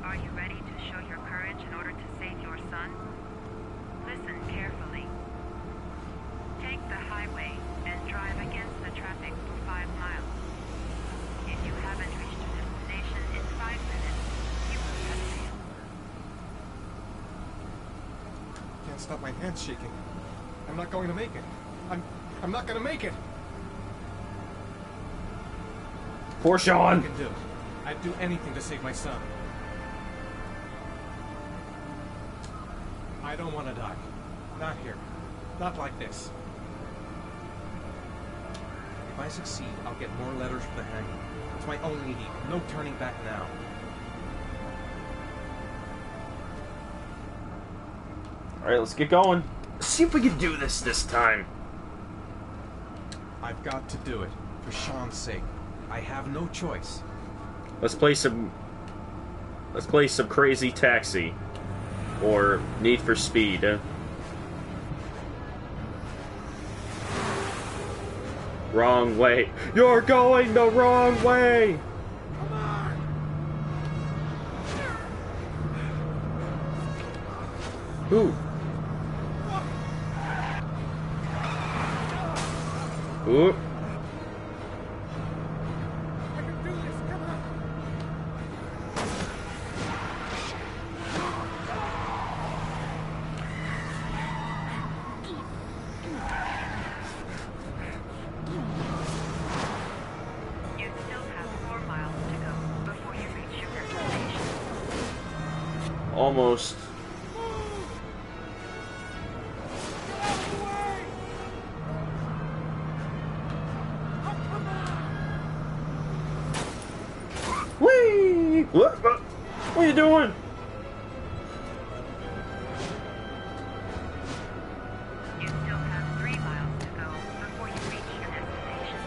Speaker 15: Are you ready to show your courage in order to save your son? Listen carefully. Take the highway and drive against the traffic for 5 miles. If you haven't reached your destination in 5 minutes, you will have failed.
Speaker 14: Can't stop my hands shaking. I'm not going to make it. I'm not going to make it.
Speaker 1: Poor Sean.
Speaker 14: I can do. I'd do anything to save my son. I don't want to die. Not here. Not like this. If I succeed, I'll get more letters from the hangman. It's my only need. No turning back now.
Speaker 1: Alright, let's get going. See if we can do this time.
Speaker 14: I've got to do it. For Sean's sake. I have no choice.
Speaker 1: Let's play some Crazy Taxi. Or Need for Speed. Wrong way. You're going the wrong way! Ooh. Ooh. Almost. Whee! What are you doing?
Speaker 15: You still have 3 miles to go before you reach your destination.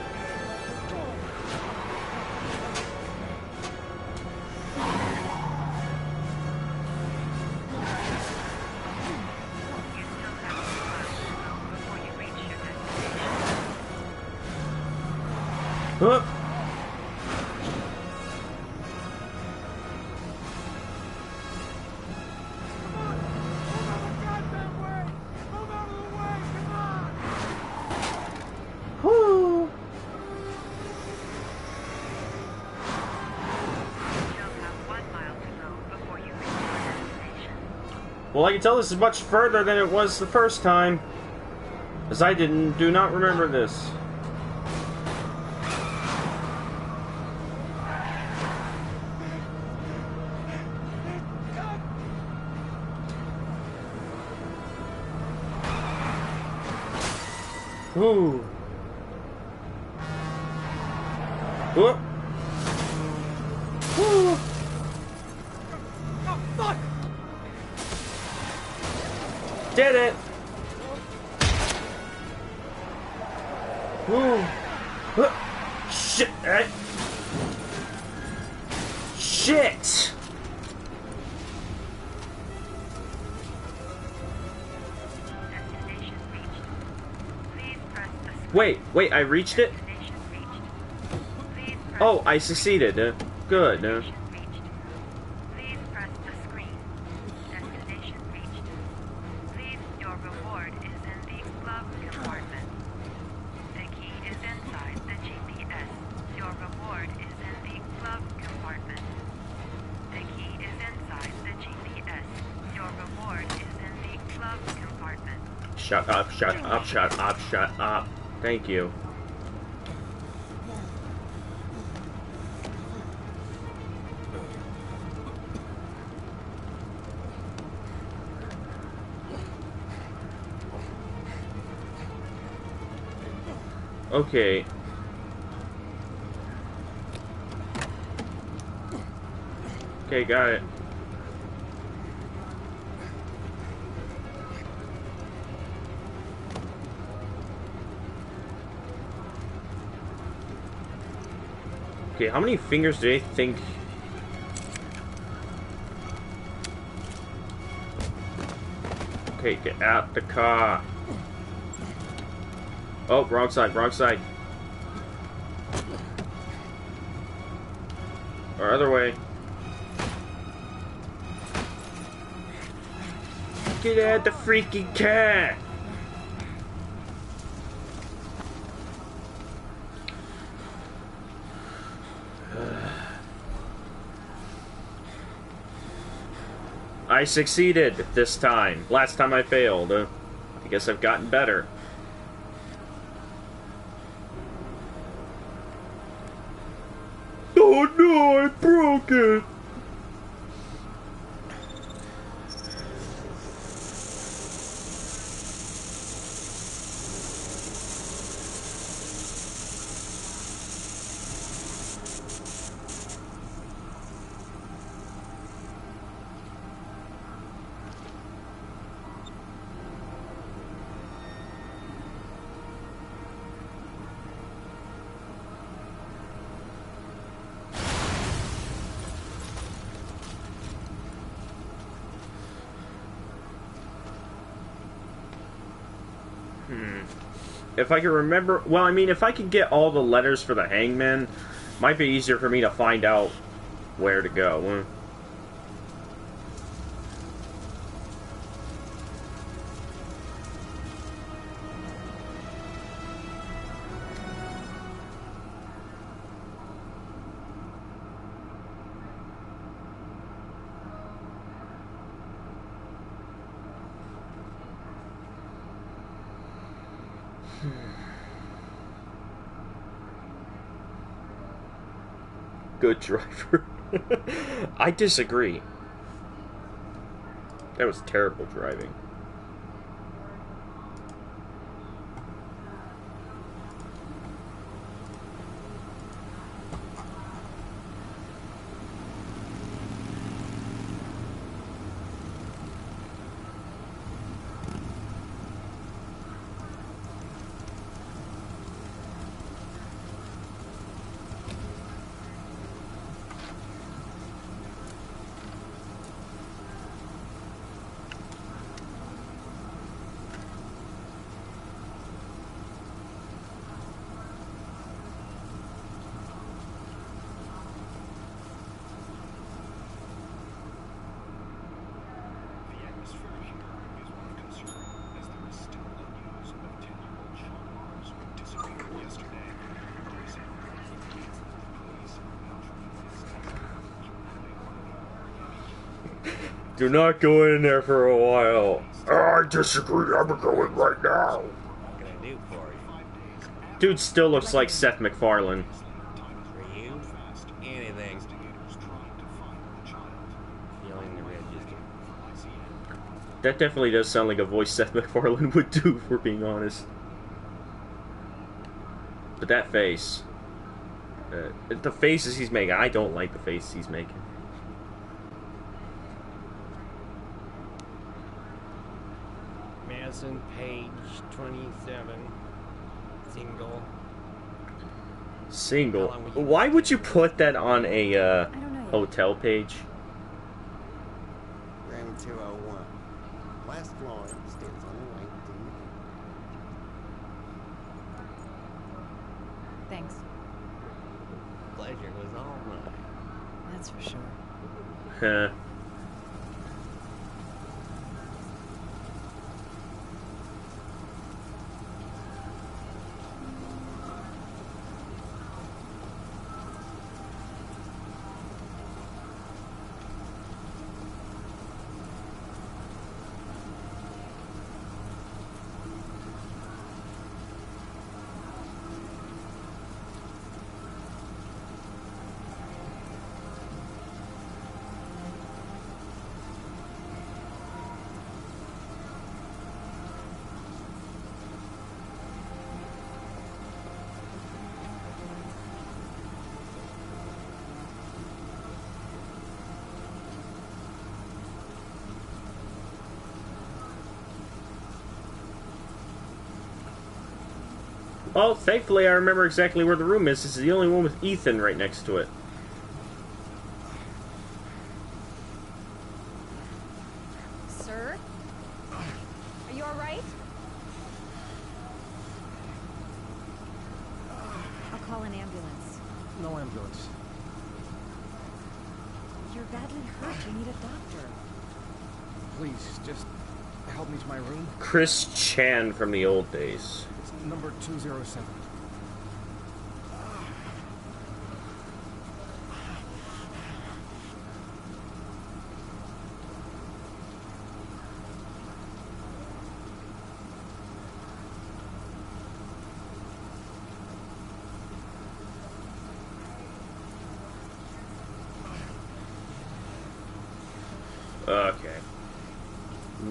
Speaker 1: Huh? Woo. Well, I can tell this is much further than it was the first time, as I do not remember this. Whew. Whoop. Whew.
Speaker 11: Oh, fuck!
Speaker 1: Did it! Whew. Shit! Shit! Wait, I reached it? Oh, I succeeded. Good.
Speaker 15: Please press the screen. Destination reached. Please, your reward is in the glove compartment. The key is inside the GPS. Your reward is in the glove compartment. The key is inside the GPS. Your reward is in the glove compartment.
Speaker 1: Shut up, shut up, shut up, shut up. Thank you. Okay. Okay, got it. Okay, how many fingers do they think? Okay, get out the car. Oh, wrong side, wrong side. Or other way. Get out the freaking cat! I succeeded this time. Last time I failed. I guess I've gotten better. Oh no, I broke it! If I can remember... Well, I mean, if I could get all the letters for the hangman, might be easier for me to find out where to go. Good driver. I disagree. That was terrible driving. Do not go in there for a while. Oh, I disagree. I'm going right now.
Speaker 10: What can I do for you?
Speaker 1: Dude still looks like Seth MacFarlane.
Speaker 10: For you? Anything. Feeling the register.
Speaker 1: That definitely does sound like a voice Seth MacFarlane would do, if we're being honest. But that face. The faces he's making. I don't like the faces he's making.
Speaker 16: Madison, page 27. Single.
Speaker 1: Single. Why would you put that on a hotel page?
Speaker 17: Room 201. Last floor, stairs on the right.
Speaker 5: Thanks.
Speaker 17: Pleasure was all mine.
Speaker 5: That's for sure.
Speaker 1: Huh. Well, thankfully I remember exactly where the room is. This is the only one with Ethan right next to it.
Speaker 5: Sir? Are you alright? I'll call an ambulance.
Speaker 14: No ambulance.
Speaker 5: You're badly hurt. You need a doctor.
Speaker 14: Please, just help me to my room.
Speaker 1: Chris Chan from the old days.
Speaker 14: It's number 207.
Speaker 1: Okay.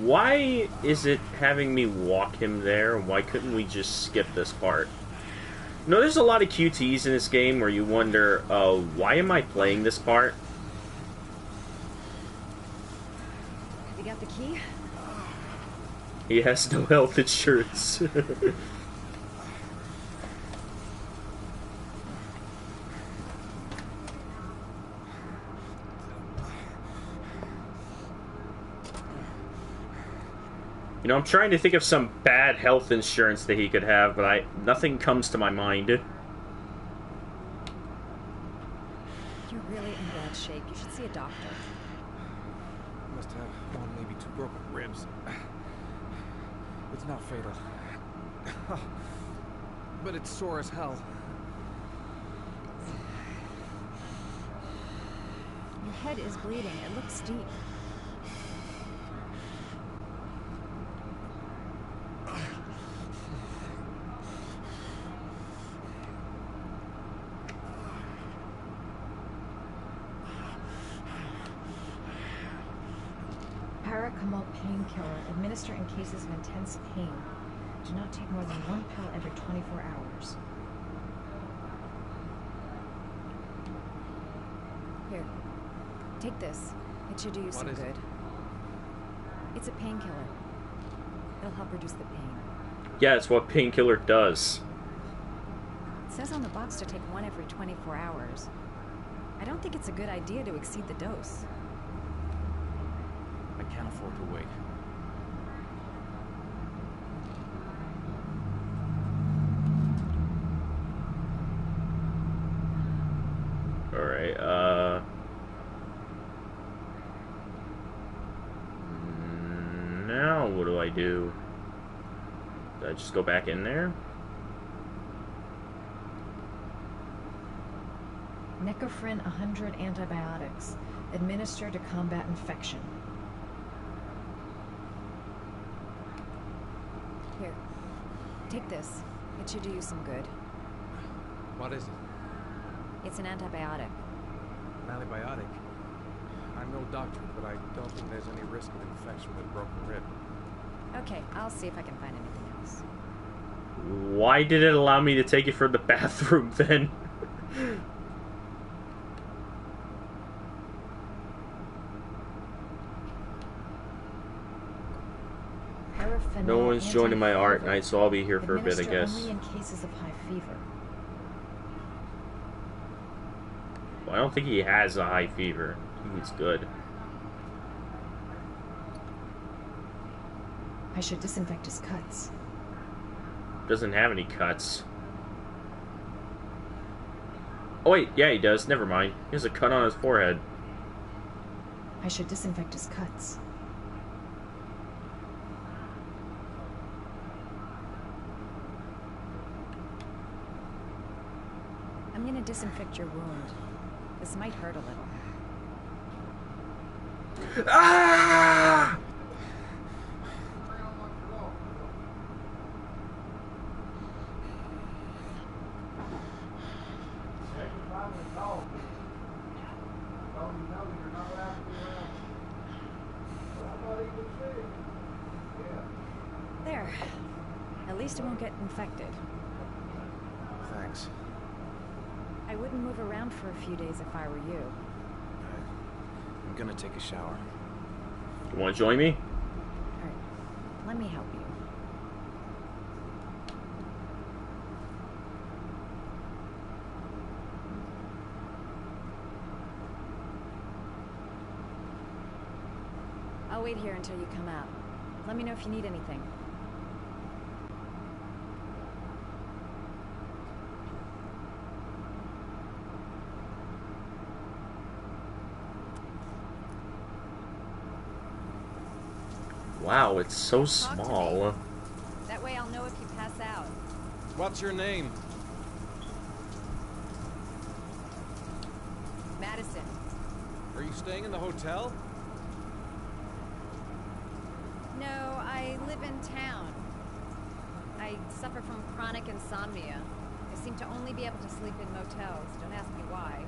Speaker 1: Why is it having me walk him there? Why couldn't we just skip this part? No, there's a lot of QTs in this game where you wonder, why am I playing this part?
Speaker 5: You got the key?
Speaker 1: He has no health insurance. You know, I'm trying to think of some bad health insurance that he could have, but nothing comes to my mind.
Speaker 5: You're really in bad shape. You should see a doctor.
Speaker 14: You must have one, maybe two broken ribs. It's not fatal. But it's sore as hell.
Speaker 5: Your head is bleeding. It looks deep. Paracetamol painkiller. Administer in cases of intense pain. Do not take more than one pill every 24 hours. Here. Take this. It should do you some good. It's a painkiller. It'll help reduce the pain.
Speaker 1: Yeah, it's what painkiller does.
Speaker 5: It says on the box to take one every 24 hours. I don't think it's a good idea to exceed the dose.
Speaker 14: I can't afford to wait.
Speaker 1: Alright, now what do I do? Do I just go back in there?
Speaker 5: Necophren 100 antibiotics. Administer to combat infection. Here. Take this. It should do you some good.
Speaker 14: What is it?
Speaker 5: It's an antibiotic.
Speaker 14: An antibiotic? I'm no doctor, but I don't think there's any risk of infection with a broken rib.
Speaker 5: Okay, I'll see if I can find anything else.
Speaker 1: Why did it allow me to take it from the bathroom then? No one's joining my art night, so I'll be here for a bit, I guess.
Speaker 5: Only in cases of high fever.
Speaker 1: Well, I don't think he has a high fever. I think he's good.
Speaker 5: I should disinfect his cuts.
Speaker 1: Doesn't have any cuts. Oh wait, yeah he does. Never mind. He has a cut on his forehead.
Speaker 5: I should disinfect his cuts. I'm gonna disinfect your wound. This might hurt a little.
Speaker 1: Ah!
Speaker 5: There. At least it won't get infected.
Speaker 6: Thanks.
Speaker 5: I wouldn't move around for a few days if I were you.
Speaker 6: I'm gonna take a shower.
Speaker 1: You want to join me?
Speaker 5: Alright, let me help you. I'll wait here until you come out. Let me know if you need anything.
Speaker 1: Wow, it's so small.
Speaker 5: That way I'll know if you pass out.
Speaker 14: What's your name?
Speaker 5: Madison.
Speaker 14: Are you staying in the hotel?
Speaker 5: No, I live in town. I suffer from chronic insomnia. I seem to only be able to sleep in motels. Don't ask me why.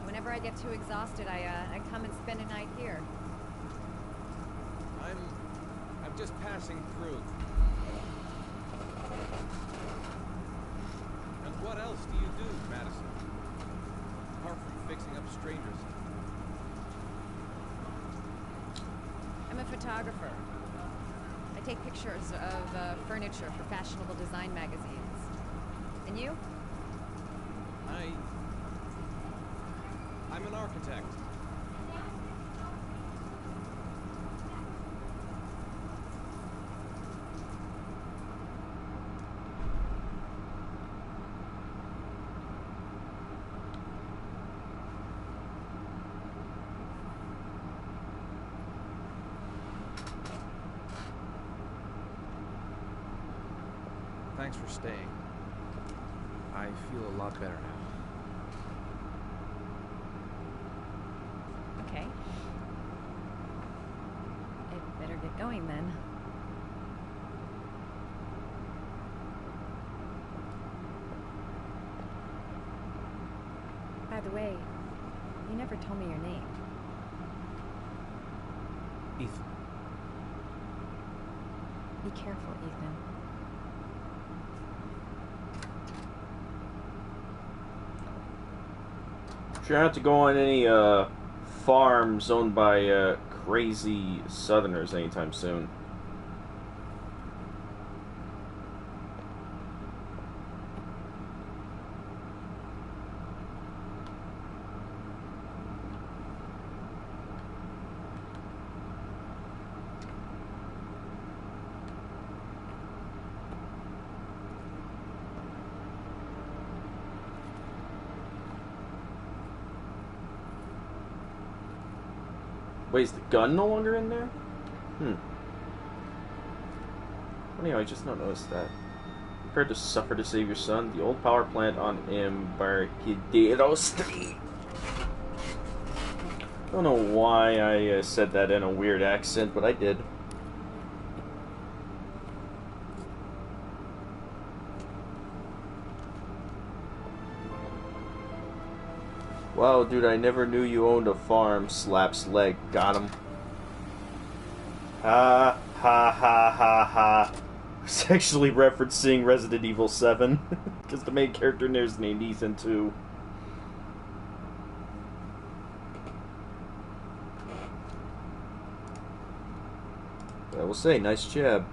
Speaker 5: Whenever I get too exhausted, I come and spend a night here.
Speaker 14: I'm just passing through. And what else do you do, Madison? Apart from fixing up strangers.
Speaker 5: I'm a photographer. I take pictures of furniture for fashionable design magazines. And you?
Speaker 14: I'm an architect. Thanks for staying. I feel a lot better now.
Speaker 5: Okay. I'd better get going then. By the way, you never told me your name.
Speaker 6: Ethan.
Speaker 5: Be careful, Ethan.
Speaker 1: Try not to go on any farms owned by crazy Southerners anytime soon. Wait, is the gun no longer in there? Anyway, I just not noticed that. Prepare to suffer to save your son. The old power plant on Embarcadero Street. Don't know why I said that in a weird accent, but I did. Wow, dude, I never knew you owned a farm. Slaps leg. Got him. Ha, ha, ha, ha, ha. It's actually referencing Resident Evil 7 because the main character in there is named Ethan too. I will say, nice jab.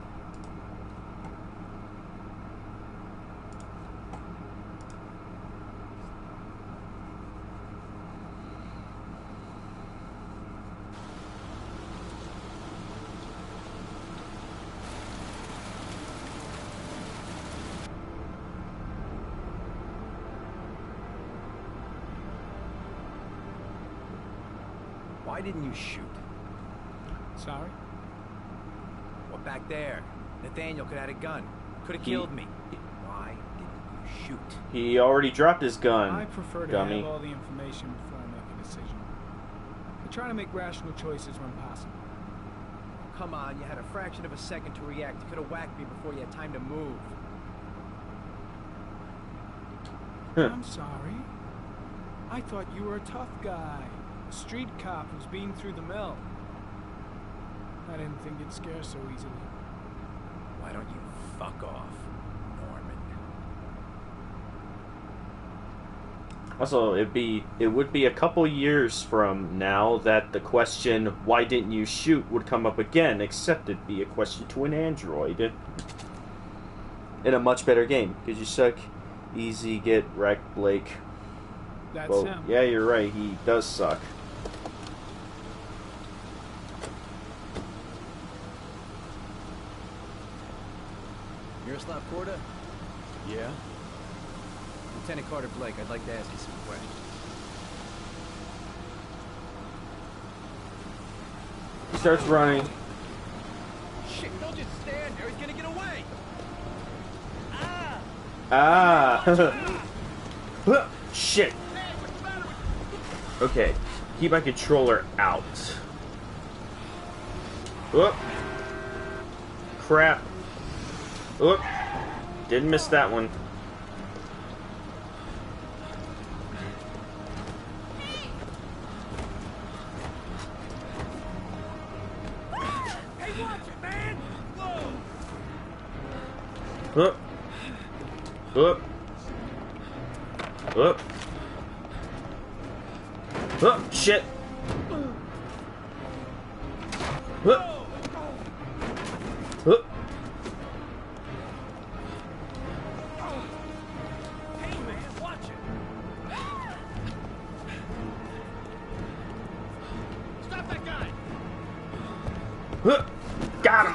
Speaker 4: Why didn't you shoot?
Speaker 9: Sorry?
Speaker 4: Well, back there. Nathaniel could have had a gun. Could have killed me. Why didn't you shoot?
Speaker 1: He already dropped his gun.
Speaker 9: I prefer to
Speaker 1: dummy.
Speaker 9: have all the information before I make a decision. I try to make rational choices when possible.
Speaker 4: Come on, you had a fraction of a second to react. You could have whacked me before you had time to move.
Speaker 9: I'm sorry. I thought you were a tough guy. A street cop who's been through the mill. I didn't think you'd scare so easily.
Speaker 4: Why don't you fuck off, Norman?
Speaker 1: Also, it would be a couple years from now that the question, why didn't you shoot, would come up again, except it'd be a question to an android. In a much better game, because you suck. Easy, get wrecked, Blake.
Speaker 9: That's
Speaker 1: well,
Speaker 9: him.
Speaker 1: yeah, you're right, he does suck.
Speaker 4: Miroslav Korda?
Speaker 3: Yeah?
Speaker 4: Lieutenant Carter Blake, I'd like to ask you some questions.
Speaker 1: He starts running.
Speaker 4: Shit, don't just stand there, he's gonna get away!
Speaker 1: Ah! Shit! Okay, keep my controller out. Whoop! Crap! Whoop! Didn't miss that one.
Speaker 11: Hey, watch it, man! Whoa!
Speaker 1: Whoop! Whoop! Whoop! Whoop! Shit! Whoop! Whoop!
Speaker 11: Hey, man, watch it! Stop that guy!
Speaker 1: Whoop! Got him!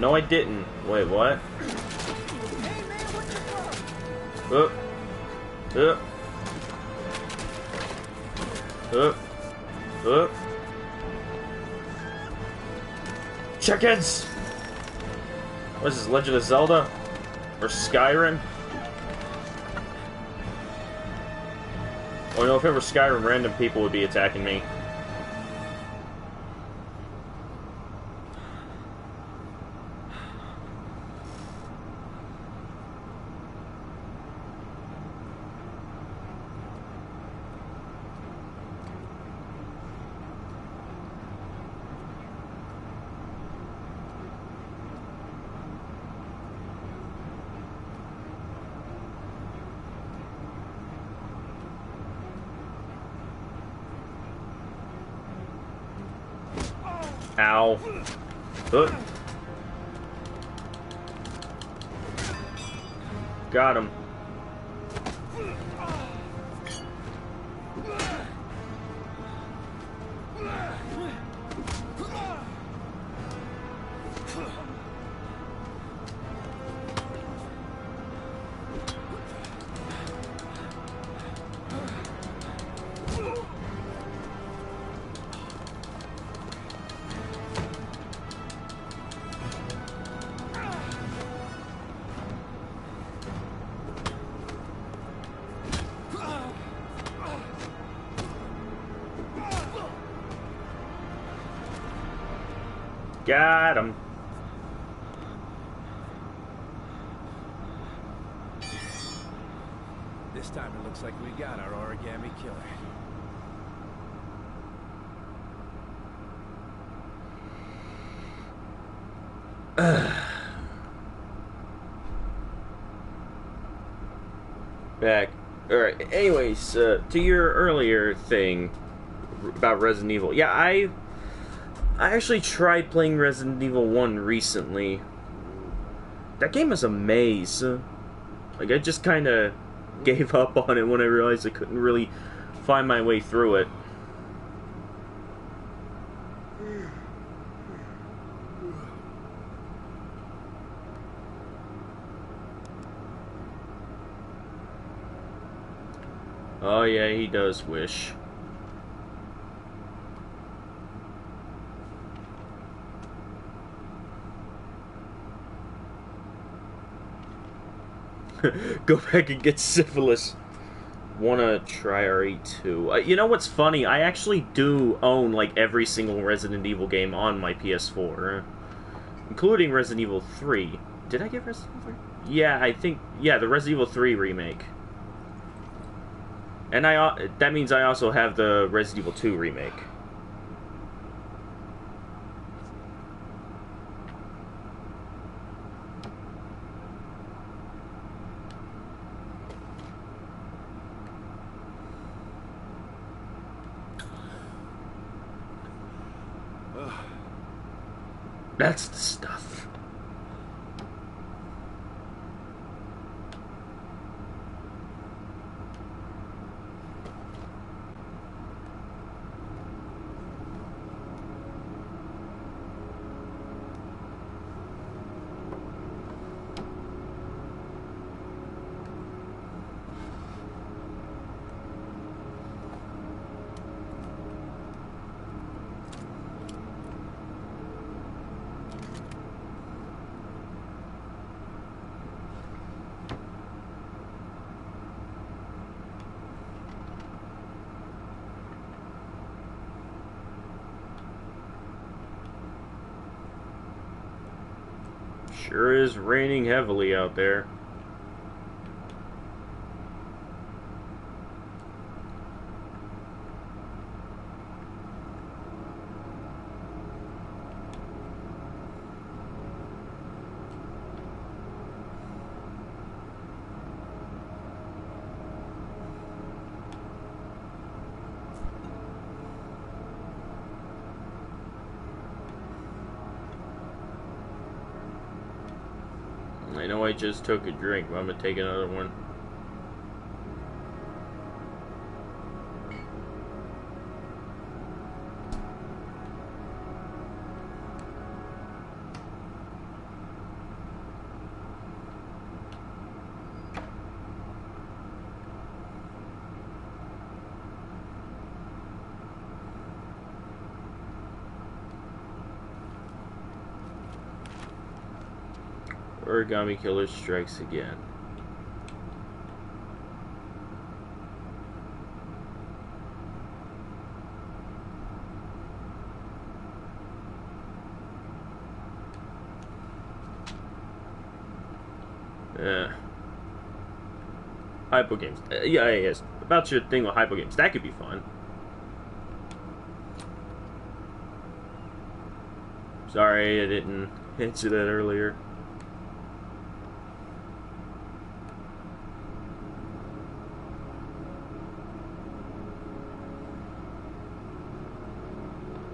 Speaker 1: No, I didn't. Wait, what? Whoop! Whoop! Whoop! Whoop! Chickens! What is this, Legend of Zelda? Or Skyrim? Oh no, if it were Skyrim, random people would be attacking me. Ow. Got him. Got him.
Speaker 4: This time it looks like we got our origami killer.
Speaker 1: Back. Alright, anyways, to your earlier thing about Resident Evil. Yeah, I actually tried playing Resident Evil 1 recently. That game is a maze. Like, I just kind of gave up on it when I realized I couldn't really find my way through it. Oh yeah, he does wish. Go back and get syphilis. Wanna try RE2. You know what's funny? I actually do own like every single Resident Evil game on my PS4. Including Resident Evil 3. Did I get Resident Evil 3? Yeah, I think... Yeah, the Resident Evil 3 remake. And that means I also have the Resident Evil 2 remake. That's the stuff. Sure is raining heavily out there. I know I just took a drink, but I'm gonna take another one. Origami Killer strikes again. Hypo games. Yeah, yes. About your thing with hypo games. That could be fun. Sorry, I didn't answer that earlier.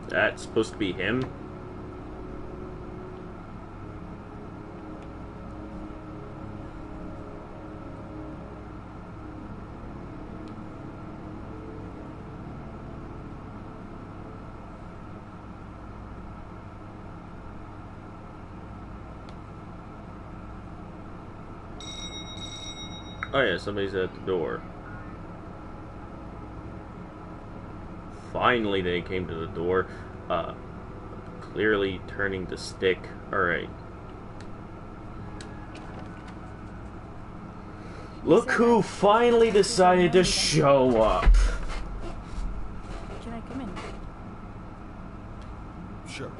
Speaker 1: That's supposed to be him? Oh yeah, somebody's at the door. Finally they came to the door. Clearly turning the stick. Alright. Look who finally decided to show up.
Speaker 13: Can I come in?
Speaker 2: Sure.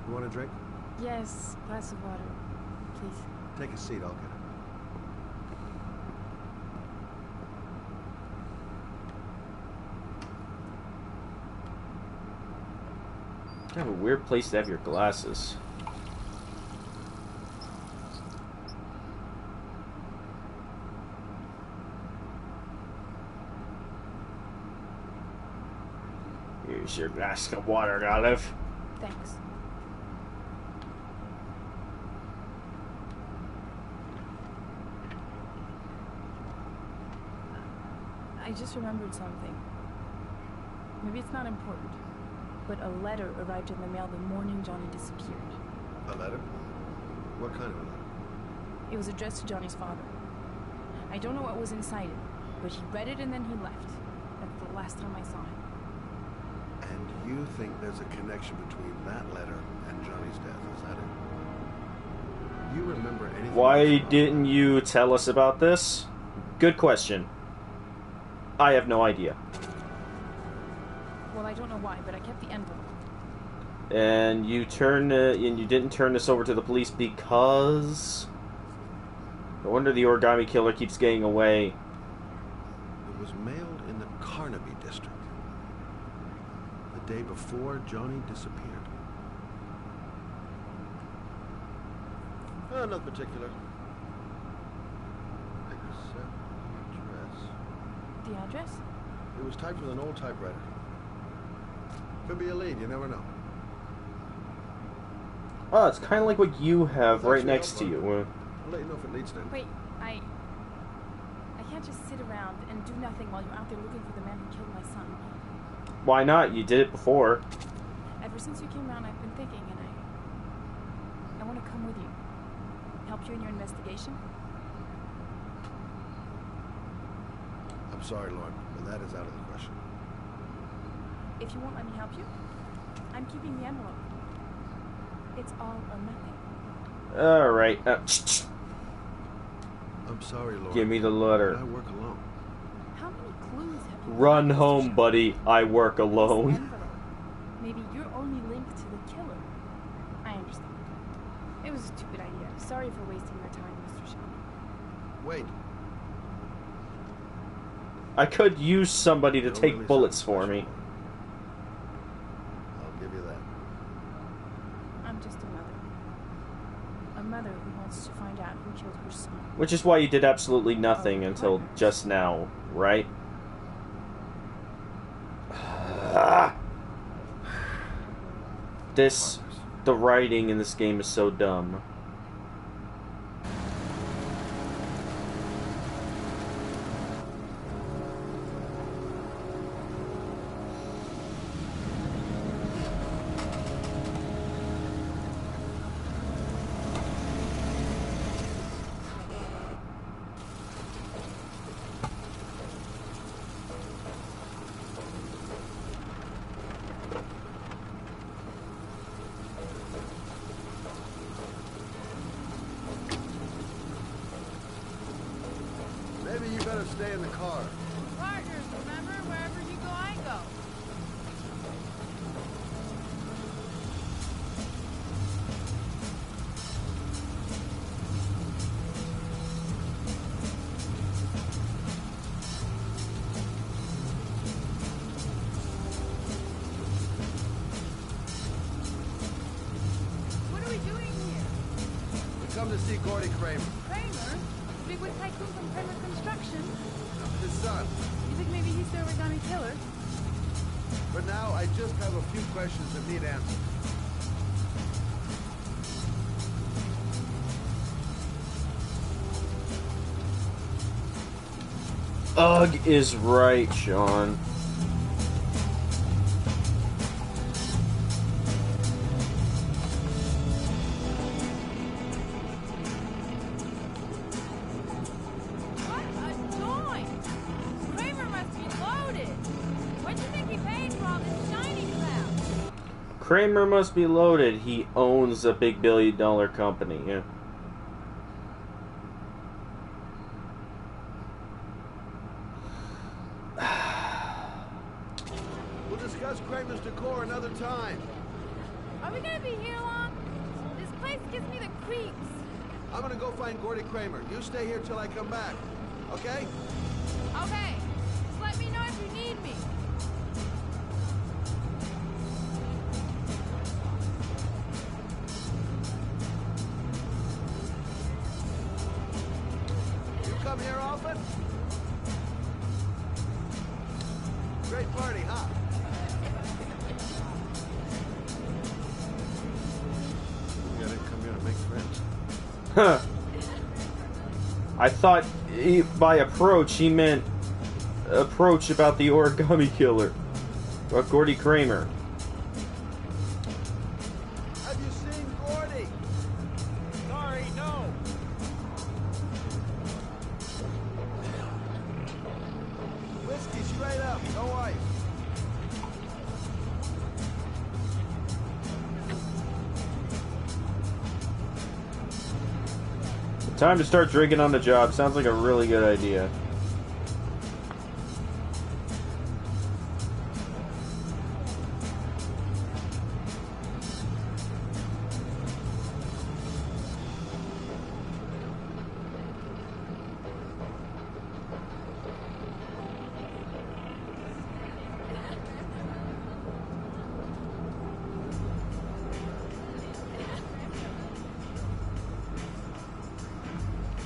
Speaker 2: You want a drink?
Speaker 13: Yes, glass of water, please.
Speaker 2: Take a seat, I'll get it.
Speaker 1: Kind of a weird place to have your glasses. Here's your glass of water, Olive.
Speaker 18: Thanks. I just remembered something. Maybe it's not important, but a letter arrived in the mail the morning Johnny disappeared.
Speaker 2: A letter? What kind of a letter?
Speaker 18: It was addressed to Johnny's father. I don't know what was inside it, but he read it and then he left. That's the last time I saw him.
Speaker 2: And you think there's a connection between that letter and Johnny's death, is that it? You remember anything?
Speaker 1: Why didn't you tell us about this? Good question. I have no idea.
Speaker 18: Well, I don't know why, but I kept the envelope.
Speaker 1: And you didn't turn this over to the police because... No wonder the origami killer keeps getting away.
Speaker 2: It was mailed in the Carnaby district. The day before Johnny disappeared. Not particular. Except the address.
Speaker 18: The address?
Speaker 2: It was typed with an old typewriter. Could be a lead, you never know.
Speaker 1: Oh, it's kind of like what you have right next to you.
Speaker 2: I'll let you know if it leads to anything.
Speaker 18: Wait, I can't just sit around and do nothing while you're out there looking for the man who killed my son.
Speaker 1: Why not? You did it before.
Speaker 18: Ever since you came around, I've been thinking, and I want to come with you. Help you in your investigation?
Speaker 2: I'm sorry, Lord, but that is out of the question.
Speaker 18: If you won't let me help you, I'm keeping the envelope. It's all or nothing.
Speaker 1: Alright.
Speaker 2: I'm sorry, Lord.
Speaker 1: Give me the letter.
Speaker 2: I work alone.
Speaker 18: How many clues have you
Speaker 1: Run home, buddy. I work alone.
Speaker 18: Maybe you're only linked to the killer. I understand. It was a stupid idea. Sorry for wasting your time, Mr. Shaw.
Speaker 2: Wait.
Speaker 1: I could use somebody to take bullets for me.
Speaker 2: I'll give you that.
Speaker 18: I'm just a mother. A mother who wants to find out who killed her son.
Speaker 1: Which is why you did absolutely nothing until just now, right? The writing in this game is so dumb.
Speaker 2: Maybe you better stay in the car.
Speaker 5: Partners, remember? Wherever you go, I go. What are we doing here?
Speaker 2: We come to see Gordy Kramer.
Speaker 5: Kramer? Bigwig tycoon from Kramer Construction?
Speaker 2: His son.
Speaker 5: You think maybe he's the origami killer?
Speaker 2: But now I just have a few questions that need answers.
Speaker 1: Ugh is right, Sean.
Speaker 5: What a joint! Kramer must be loaded! What do you think he paid for all this shiny crap?
Speaker 1: Kramer must be loaded. He owns a big billion-dollar company. Yeah.
Speaker 2: We'll discuss Kramer's decor another time.
Speaker 5: Are we gonna be here long? This place gives me the creeps.
Speaker 2: I'm gonna go find Gordy Kramer. You stay here till I come back. Okay?
Speaker 5: Okay. Just let me know if you need me.
Speaker 2: come here often? Great party, huh? I didn't come here to make friends.
Speaker 1: Huh. I thought by approach he meant approach about the origami killer. About Gordy Kramer.
Speaker 2: Have you seen Gordy?
Speaker 11: Sorry, no.
Speaker 2: Whiskey straight up, no ice.
Speaker 1: Time to start drinking on the job. Sounds like a really good idea.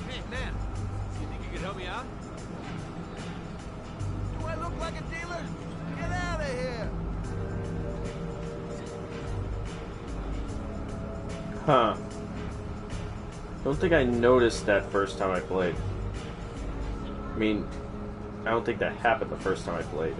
Speaker 11: Hey, man. You think you could help me out?
Speaker 2: Do I look like a dealer? Get out of here!
Speaker 1: Huh. Don't think I noticed that first time I played. I mean, I don't think that happened the first time I played.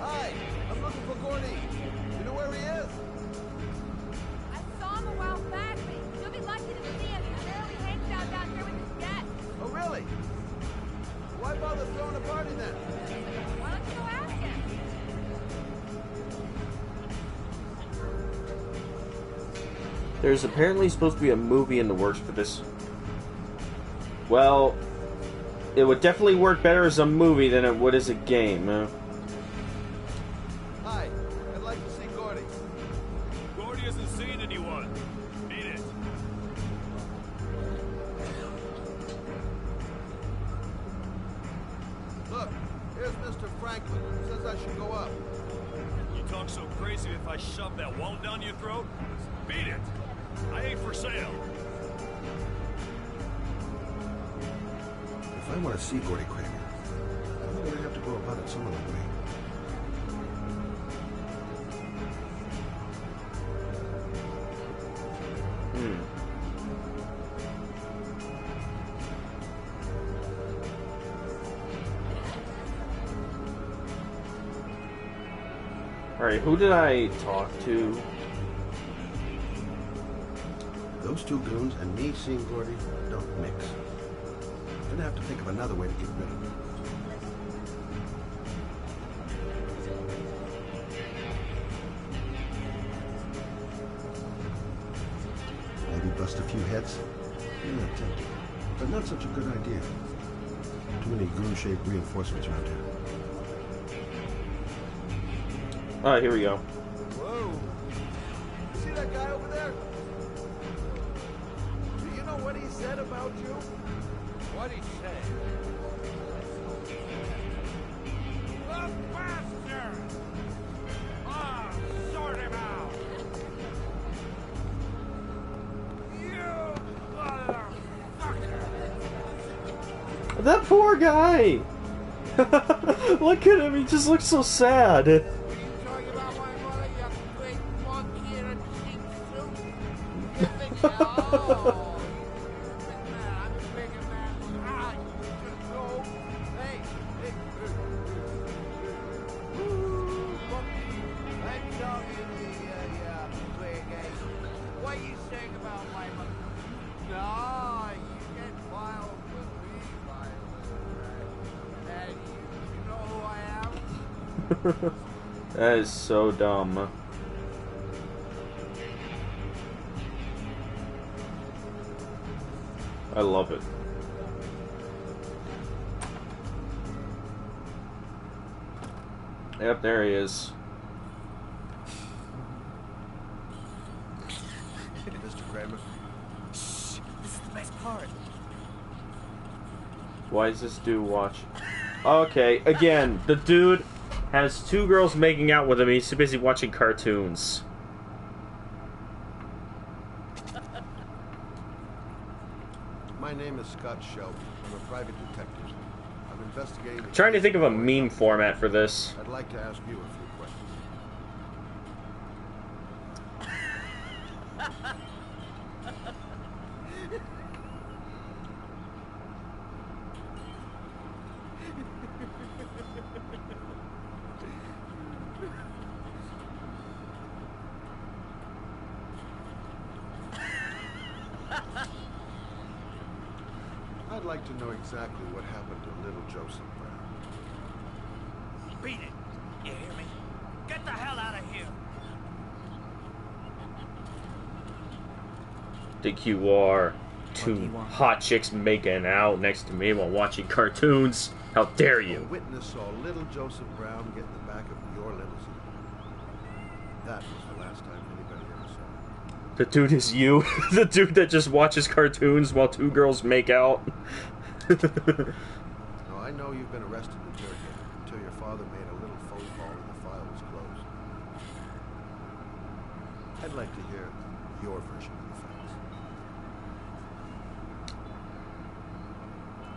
Speaker 2: Hi, I'm looking for Gordy. You know where he is?
Speaker 5: I saw him a while back, but you'll be lucky to see him. He barely hangs out down here with his guests.
Speaker 2: Oh, really? Why bother throwing a party then?
Speaker 5: Why don't you go ask him?
Speaker 1: There's apparently supposed to be a movie in the works for this. Well, it would definitely work better as a movie than it would as a game.
Speaker 2: Hi, I'd like to see Gordy.
Speaker 11: Gordy hasn't seen anyone. Beat it.
Speaker 2: Look, here's Mr. Franklin. Says I should go up.
Speaker 11: You talk so crazy if I shove that wallet down your throat? Beat it. I ain't for sale.
Speaker 2: If I want to see Gordy Kramer, I'm going to have to go about it some other way.
Speaker 1: Alright, who did I talk to?
Speaker 2: Those two goons and me seeing Gordy don't mix. I'm gonna have to think of another way to get rid of him. Maybe bust a few heads? Yeah, tempting. But not such a good idea. Too many goon-shaped reinforcements around here.
Speaker 1: Alright, here we go.
Speaker 2: Whoa! You see that guy over there? Do you know what he said about you?
Speaker 7: What'd he say?
Speaker 11: The bastard! Ah, sort him out! You motherfucker!
Speaker 1: That poor guy! Look at him, he just looks so sad.
Speaker 7: What you saying about my mother? No, you get wild with me, violent. And you know who I am?
Speaker 1: That is so dumb. I love it. Yep, there he is.
Speaker 2: Mr. Kramer.
Speaker 12: Shh, this is the best part.
Speaker 1: Why does this dude watch? Okay, again, the dude has 2 girls making out with him. He's too busy watching cartoons.
Speaker 2: My name is Scott Shelby. I'm a private detective. I'm investigating...
Speaker 1: Trying to think of a meme format for this.
Speaker 2: I'd like to ask you a few questions. I'd like to know exactly what happened to little Joseph Brown.
Speaker 12: Beat it. You hear me? Get the hell out of here.
Speaker 1: Think you are 2 hot chicks making out next to me while watching cartoons? How dare you?
Speaker 2: A witness saw little Joseph Brown get in the back of your limousine. That was the last time anybody ever saw him.
Speaker 1: The dude is you? The dude that just watches cartoons while 2 girls make out?
Speaker 2: No, I know you've been arrested and interrogated until your father made a little phone call and the file was closed. I'd like to hear your version of the facts.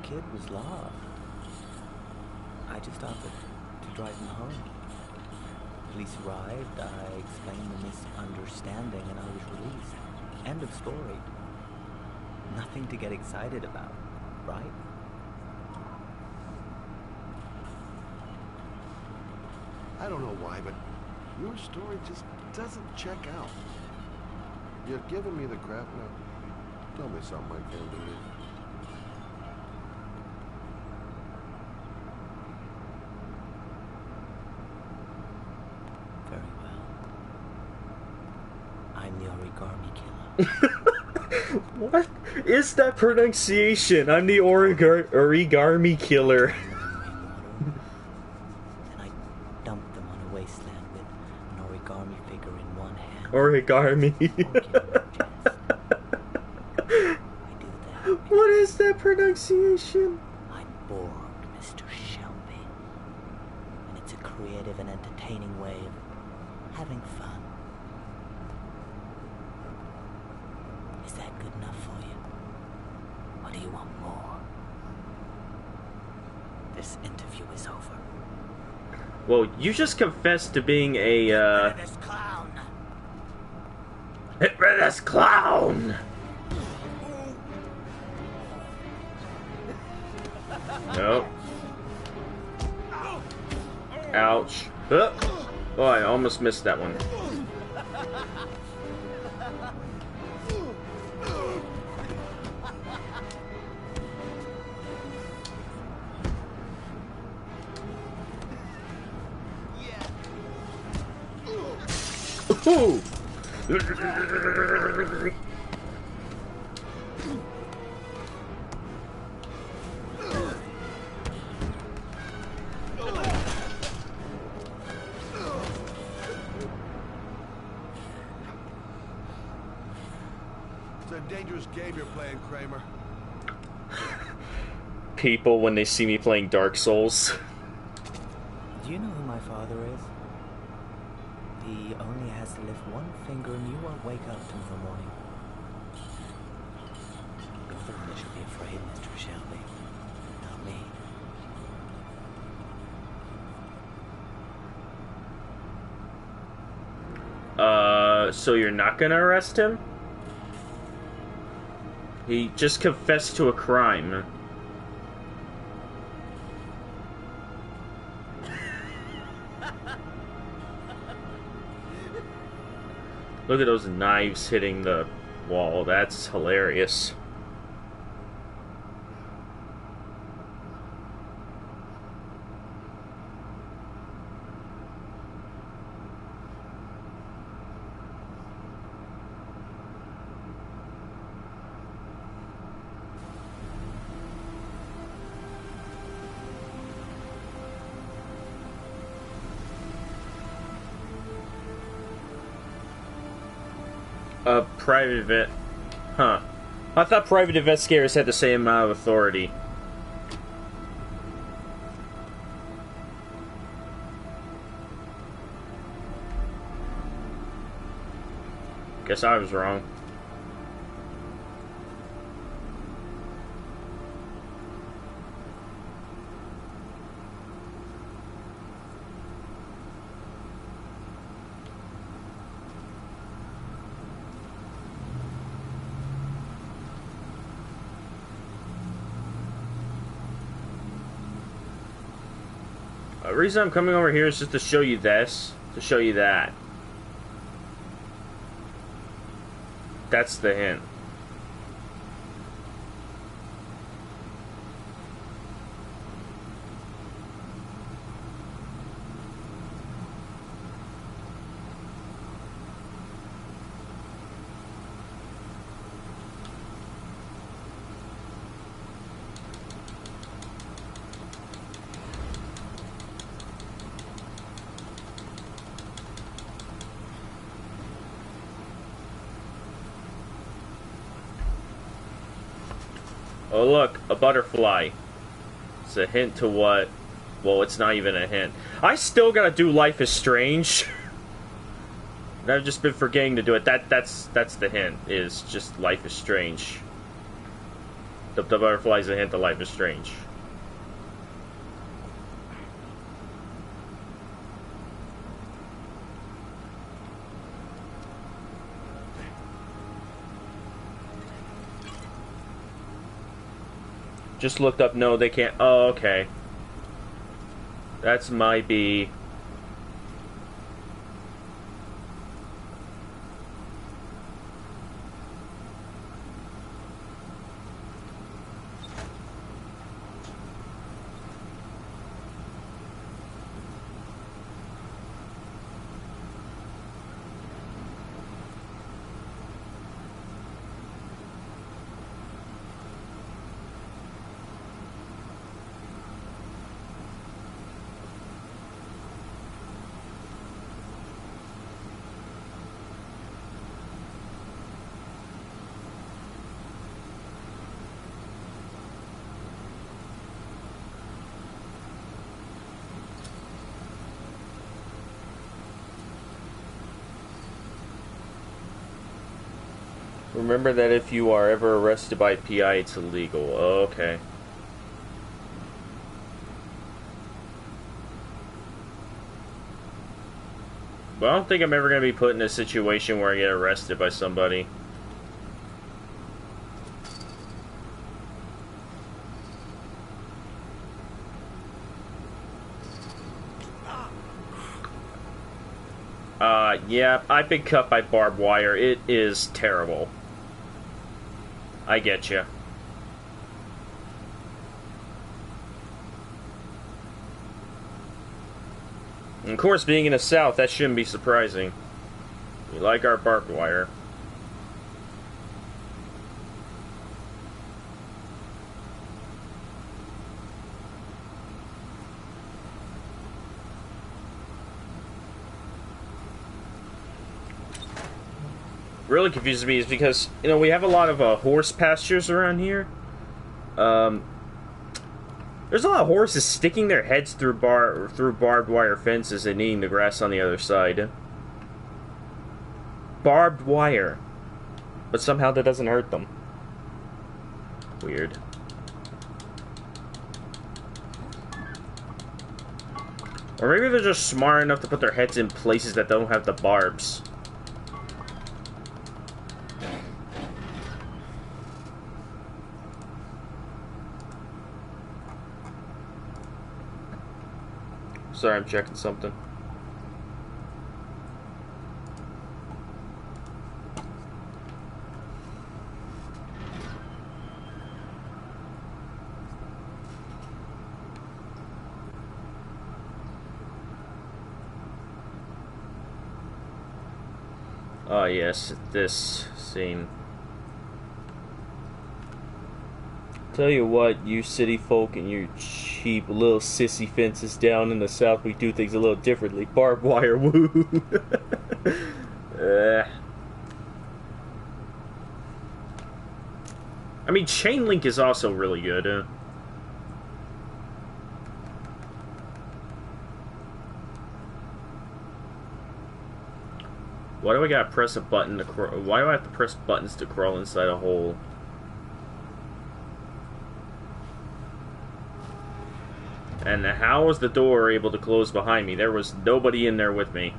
Speaker 19: Kid was lost. I just offered to drive him home. Police arrived, I explained the misunderstanding, and I was released. End of story. Nothing to get excited about, right?
Speaker 2: I don't know why, but your story just doesn't check out. You're giving me the crap now. Tell me something I can't believe.
Speaker 19: Very well. I'm the origami killer.
Speaker 1: What is that pronunciation? I'm the origami killer.
Speaker 19: And I dumped them on a wasteland with an origami figure in one hand.
Speaker 1: Origami. What is that pronunciation?
Speaker 19: I'm bored, Mr. Shelby. And it's a creative and entertaining way of having fun. Is that good enough for you? Or do you want more? This interview is over.
Speaker 1: Well, you just confessed to being a,
Speaker 12: This clown.
Speaker 1: Get rid of this clown! Nope. Ouch. Oh, I almost missed that one. Ooh.
Speaker 2: It's a dangerous game you're playing, Kramer.
Speaker 1: People, when they see me playing Dark Souls.
Speaker 19: Do you know who my father is? He only has to lift one finger and you won't wake up tomorrow morning. You're the one that should be afraid, Mr. Shelby. Not me.
Speaker 1: So you're not gonna arrest him? He just confessed to a crime. Look at those knives hitting the wall. That's hilarious. Private vet. Huh. I thought private investigators had the same amount of authority. Guess I was wrong. The reason I'm coming over here is just to show you this, to show you that. That's the hint. Oh look, a butterfly. It's a hint to what? Well, it's not even a hint. I still gotta do Life is Strange. I've just been forgetting to do it. That's the hint, is just Life is Strange. The butterfly's a hint to Life is Strange. Just looked up, no, they can't. Oh, okay. That's my B. Remember that if you are ever arrested by PI, it's illegal. Oh, okay. But I don't think I'm ever going to be put in a situation where I get arrested by somebody. Yeah, I've been cut by barbed wire. It is terrible. I get you. And of course, being in the South, that shouldn't be surprising. We like our barbed wire. Really confuses me is because, you know, we have a lot of horse pastures around here. There's a lot of horses sticking their heads through barbed wire fences and eating the grass on the other side. Barbed wire. But somehow that doesn't hurt them. Weird. Or maybe they're just smart enough to put their heads in places that don't have the barbs. Sorry, I'm checking something. Ah, yes, this scene. Tell you what, you city folk and your cheap little sissy fences down in the South, we do things a little differently. Barbed wire, woo! I mean, chain link is also really good. Why do I gotta press a button to crawl? Why do I have to press buttons to crawl inside a hole? And how was the door able to close behind me? There was nobody in there with me.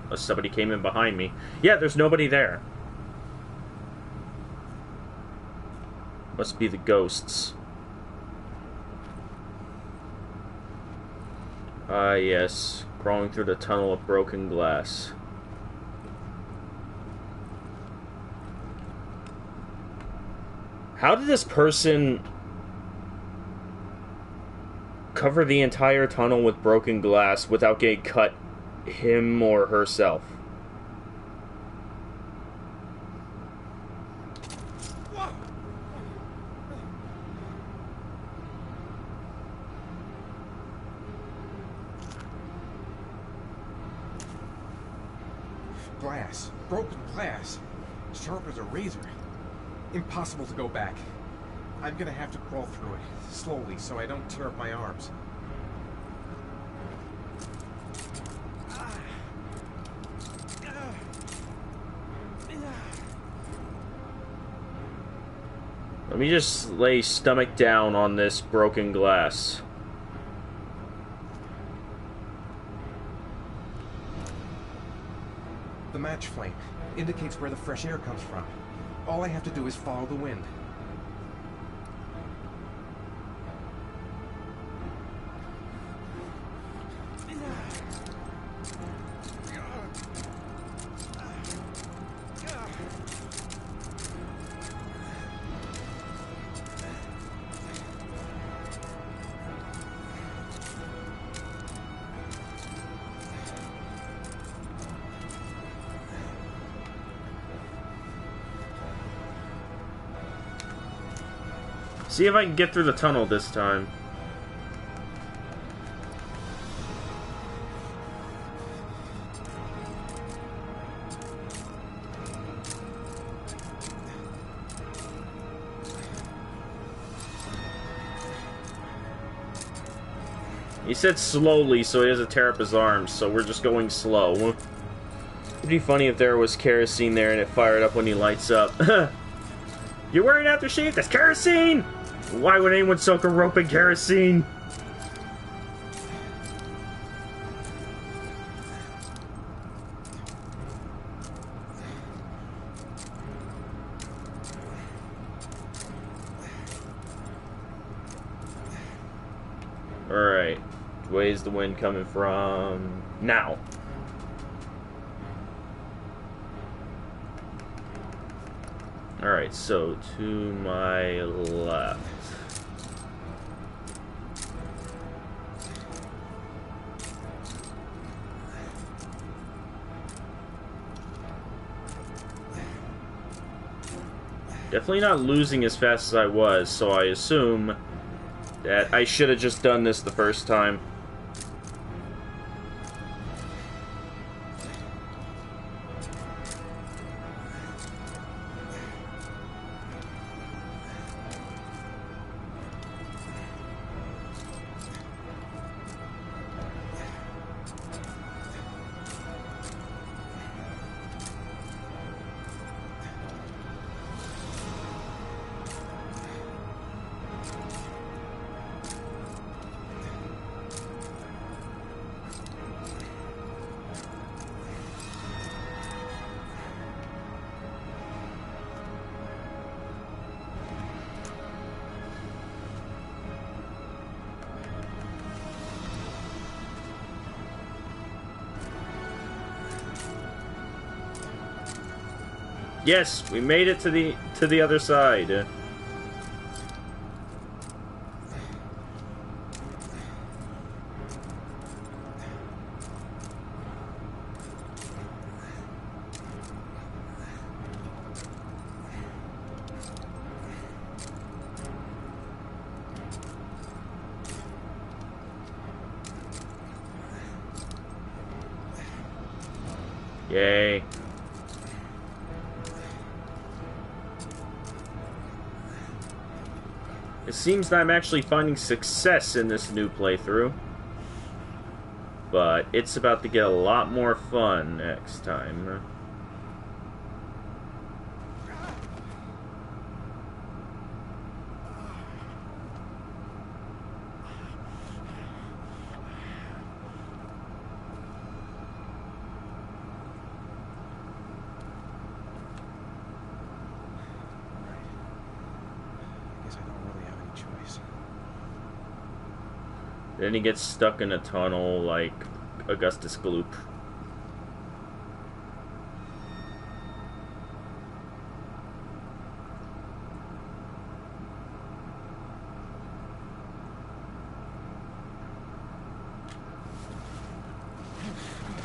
Speaker 1: Unless somebody came in behind me. Yeah, there's nobody there. Must be the ghosts. Ah, yes. Crawling through the tunnel of broken glass. How did this person cover the entire tunnel with broken glass without getting cut, him or herself?
Speaker 14: Glass. Broken glass. Sharp as a razor. Impossible to go back. I'm gonna have to crawl through it, slowly, so I don't tear up my arms.
Speaker 1: Let me just lay stomach down on this broken glass.
Speaker 14: The match flame indicates where the fresh air comes from. All I have to do is follow the wind.
Speaker 1: See if I can get through the tunnel this time. He said slowly, so he doesn't tear up his arms, so we're just going slow. It'd be funny if there was kerosene there and it fired up when he lights up. You're wearing aftershave? That's kerosene! Why would anyone soak a rope in kerosene? Alright. Where's the wind coming from? Now. Alright, so to my left. Definitely not losing as fast as I was, so I assume that I should have just done this the first time. Yes, we made it to the other side. Yay. It seems that I'm actually finding success in this new playthrough. But it's about to get a lot more fun next time. Then he gets stuck in a tunnel like Augustus Gloop.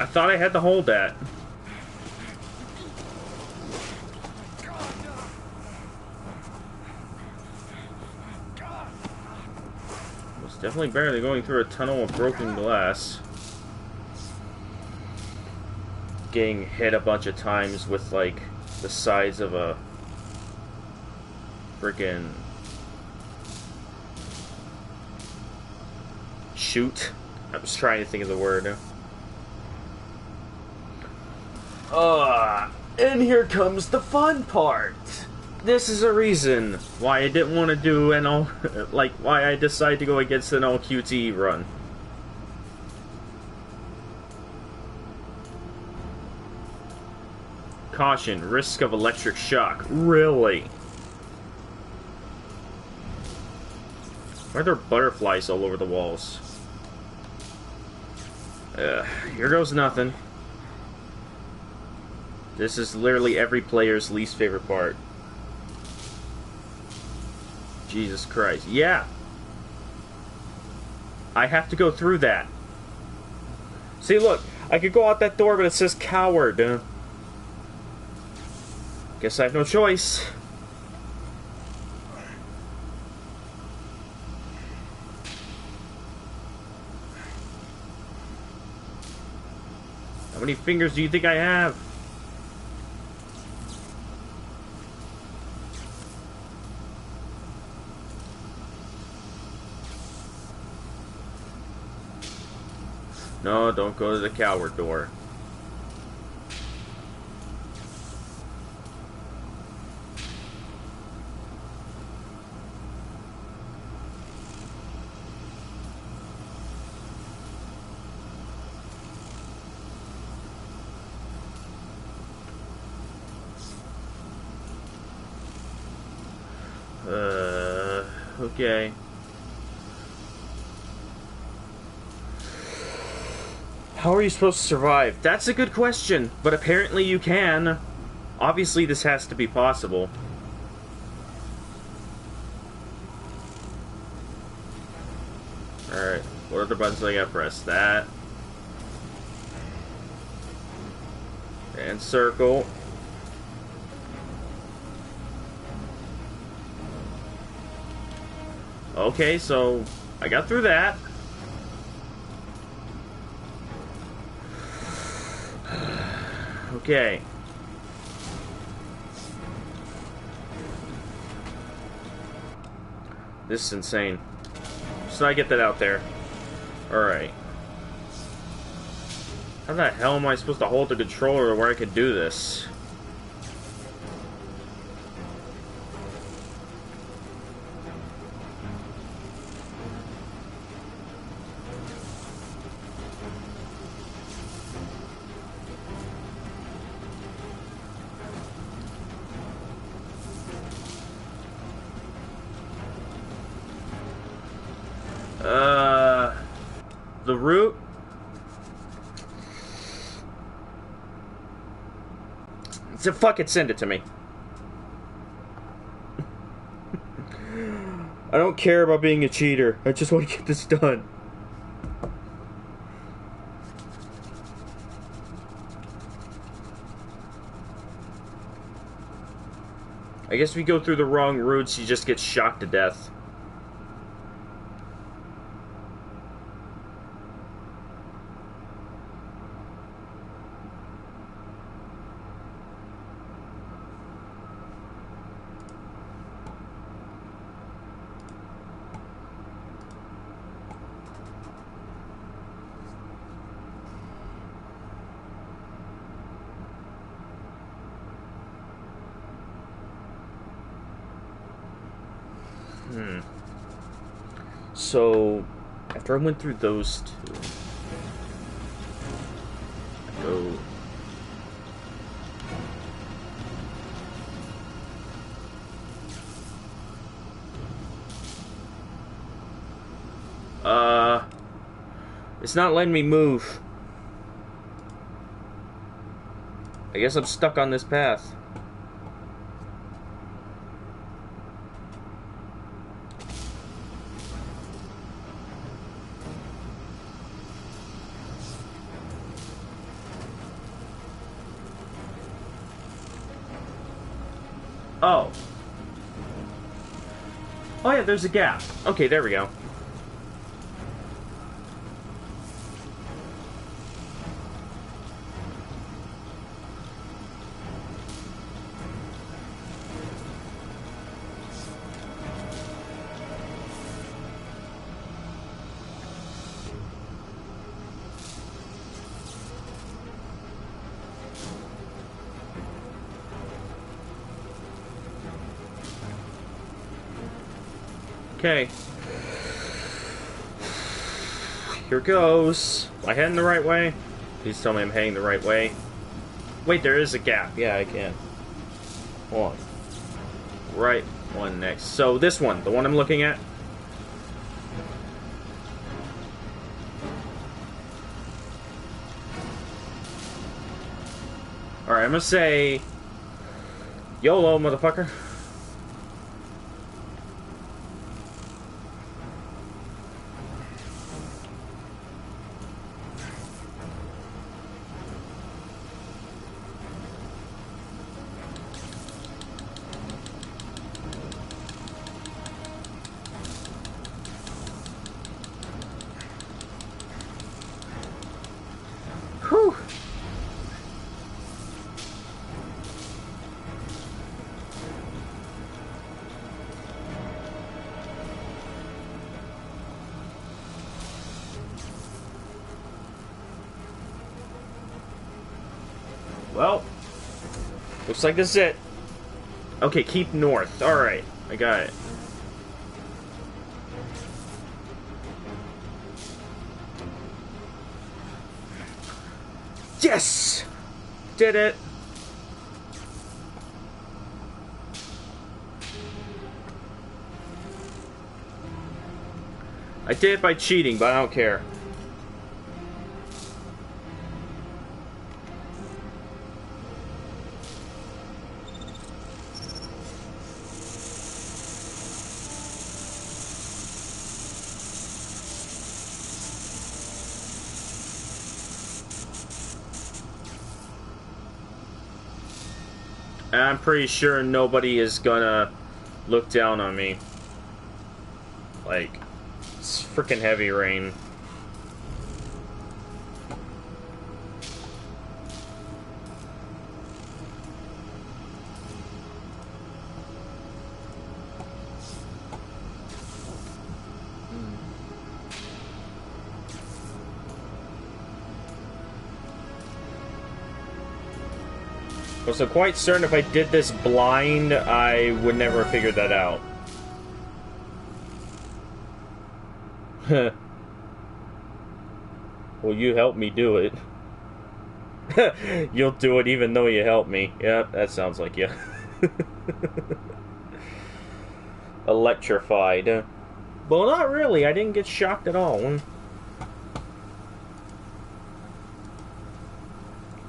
Speaker 1: I thought I had to hold that. It's definitely better than going through a tunnel of broken glass. Getting hit a bunch of times with, like, the size of a freaking shoot. I was trying to think of the word. And here comes the fun part. This is a reason why I didn't want to do an all, like, why I decided to go against an all QTE run. Caution, risk of electric shock. Really? Why are there butterflies all over the walls? Here goes nothing. This is literally every player's least favorite part. Jesus Christ. Yeah! I have to go through that. See, look. I could go out that door, but it says coward. Guess I have no choice. How many fingers do you think I have? No, don't go to the coward door. Okay. How are you supposed to survive? That's a good question, but apparently you can. Obviously this has to be possible. Alright, what are the buttons I gotta press? That. And circle. Okay, so I got through that. Okay. This is insane. So I get that out there. Alright. How the hell am I supposed to hold the controller where I could do this? The root? So fuck it, send it to me. I don't care about being a cheater. I just want to get this done. I guess if we go through the wrong routes, you just get shocked to death. So, after I went through those two, I go... It's not letting me move. I guess I'm stuck on this path. Oh. Oh yeah, there's a gap. Okay, there we go. Okay. Here goes. Am I heading the right way? Please tell me I'm heading the right way. Wait, there is a gap. Yeah, I can. Hold on. Right one next. So this one, the one I'm looking at. Alright, I'm gonna say YOLO, motherfucker. Whew. Well, looks like this is it. Okay, keep north. Alright, I got it. Yes! Did it! I did it by cheating, but I don't care. And I'm pretty sure nobody is gonna look down on me. Like, it's freaking heavy rain. I was quite certain if I did this blind, I would never have figured that out. Well, you helped me do it. You'll do it even though you helped me. Yep, that sounds like you. Electrified. Well, not really. I didn't get shocked at all.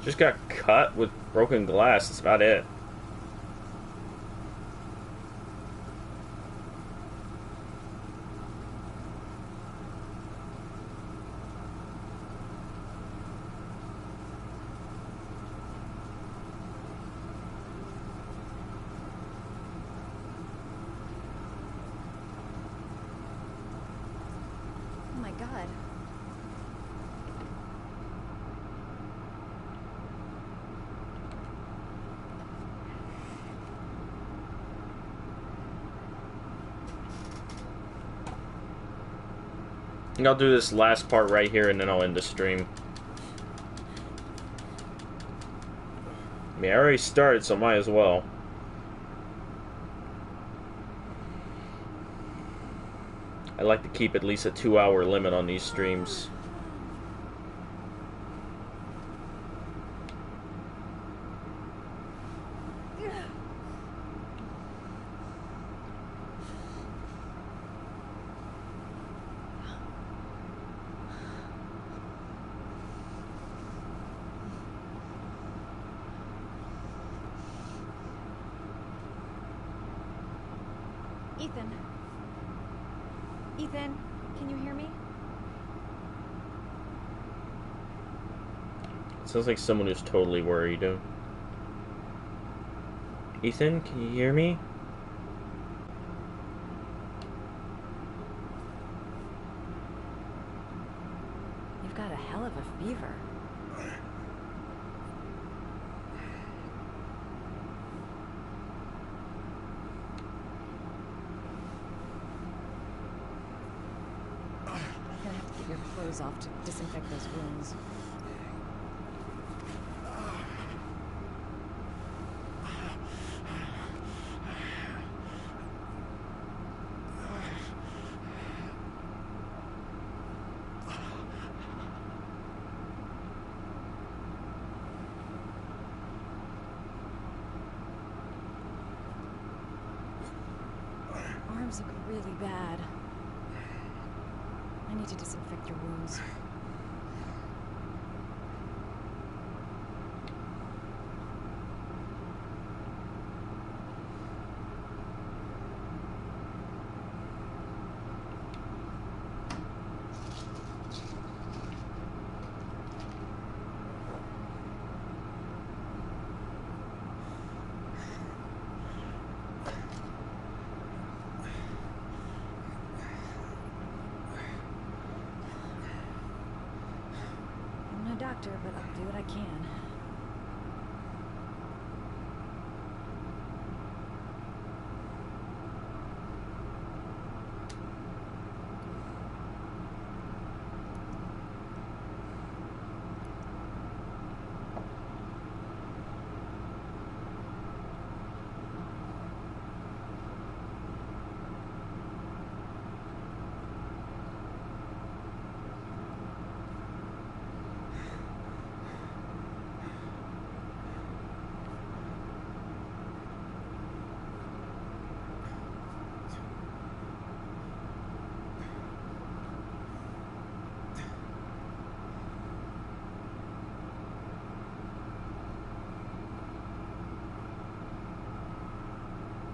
Speaker 1: Just got cut with broken glass. That's about it.
Speaker 5: Oh my god.
Speaker 1: I think I'll do this last part right here and then I'll end the stream. I mean, I already started, so might as well. I like to keep at least a 2-hour limit on these streams.
Speaker 5: Ethan. Ethan, can you hear me?
Speaker 1: Sounds like someone who's totally worried. Ethan, can you hear me?
Speaker 5: You've got a hell of a fever. You're gonna have to get your clothes off to disinfect those wounds. Arms look really bad. I need to disinfect your wounds. Doctor, but I'll do what I can.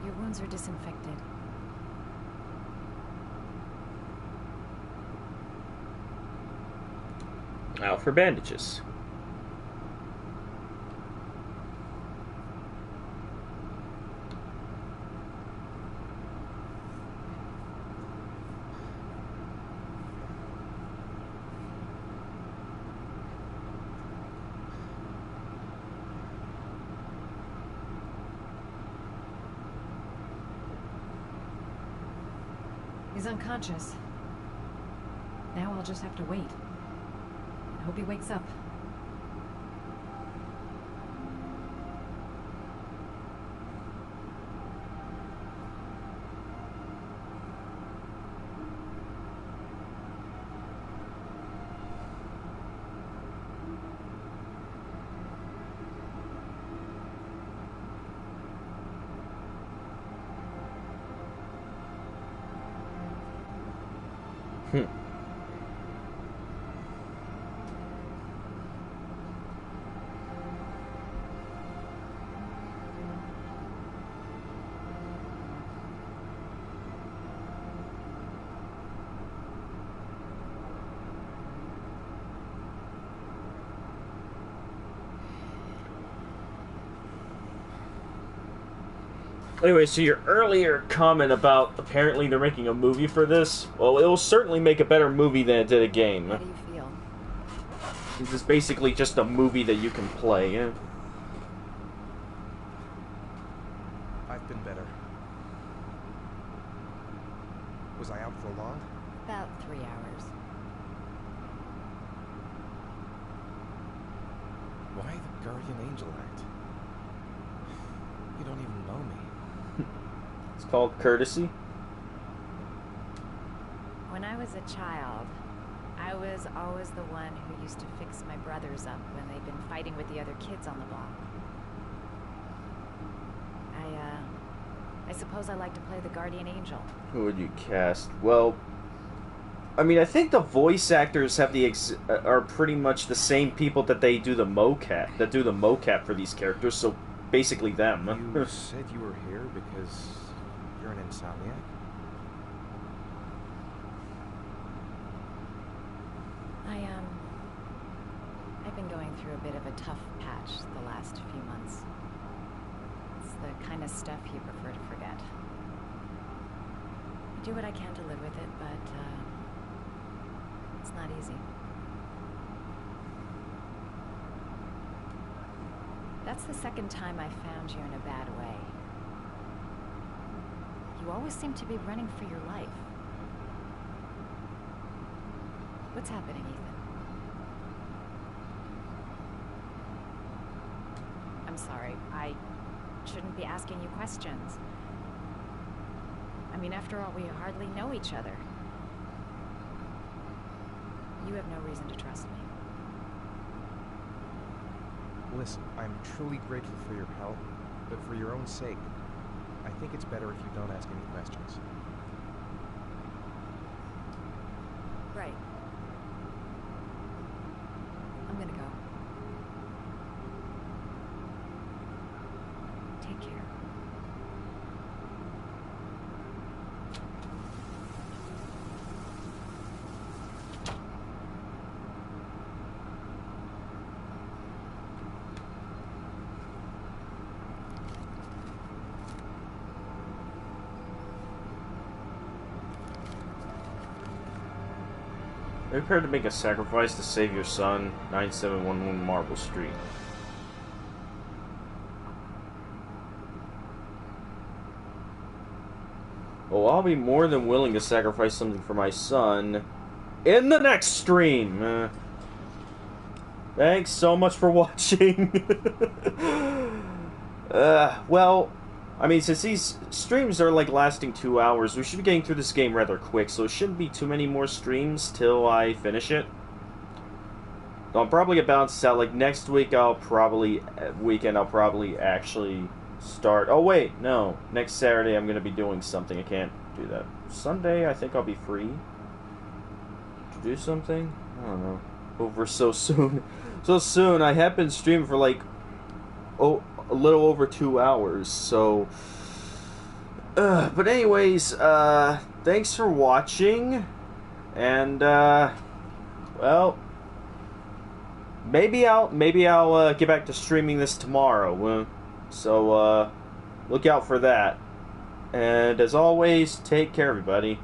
Speaker 5: Your wounds are disinfected.
Speaker 1: Now for bandages.
Speaker 5: He's unconscious. Now I'll just have to wait. I hope he wakes up.
Speaker 1: Anyway, so your earlier comment about apparently they're making a movie for this, well, it will certainly make a better movie than it did a game.
Speaker 5: How do you feel?
Speaker 1: This is basically just a movie that you can play, yeah?
Speaker 6: I've been better. Was I out for long?
Speaker 5: About 3 hours.
Speaker 6: Why the guardian angel act? You don't even know me.
Speaker 1: It's called courtesy.
Speaker 5: When I was a child, I was always the one who used to fix my brothers up when they'd been fighting with the other kids on the block. I suppose I like to play the guardian angel.
Speaker 1: Who would you cast? Well, I mean, I think the voice actors have are pretty much the same people that they do the mocap for these characters. So basically them.
Speaker 6: You said you were here because you're an insomniac?
Speaker 5: I've been going through a bit of a tough patch the last few months. It's the kind of stuff you prefer to forget. I do what I can to live with it, but, it's not easy. That's the second time I found you in a bad way. You always seem to be running for your life. What's happening, Ethan? I'm sorry, I shouldn't be asking you questions. I mean, after all, we hardly know each other. You have no reason to trust me.
Speaker 6: Listen, I'm truly grateful for your help, but for your own sake, I think it's better if you don't ask any questions.
Speaker 5: Right. I'm gonna go. Take care.
Speaker 1: Are you prepared to make a sacrifice to save your son? 9711 Marble Street. Well, I'll be more than willing to sacrifice something for my son in the next stream. Thanks so much for watching. Well, I mean, since these streams are like lasting 2 hours, we should be getting through this game rather quick, so it shouldn't be too many more streams till I finish it. I'll probably get balanced out. Like next week, I'll probably actually start. Oh wait, no. Next Saturday, I'm gonna be doing something. I can't do that. Sunday, I think I'll be free to do something. I don't know. Over so soon. So soon. I have been streaming for like a little over 2 hours. So, but anyways, thanks for watching, and well, maybe I'll get back to streaming this tomorrow. So look out for that. And as always, take care, everybody.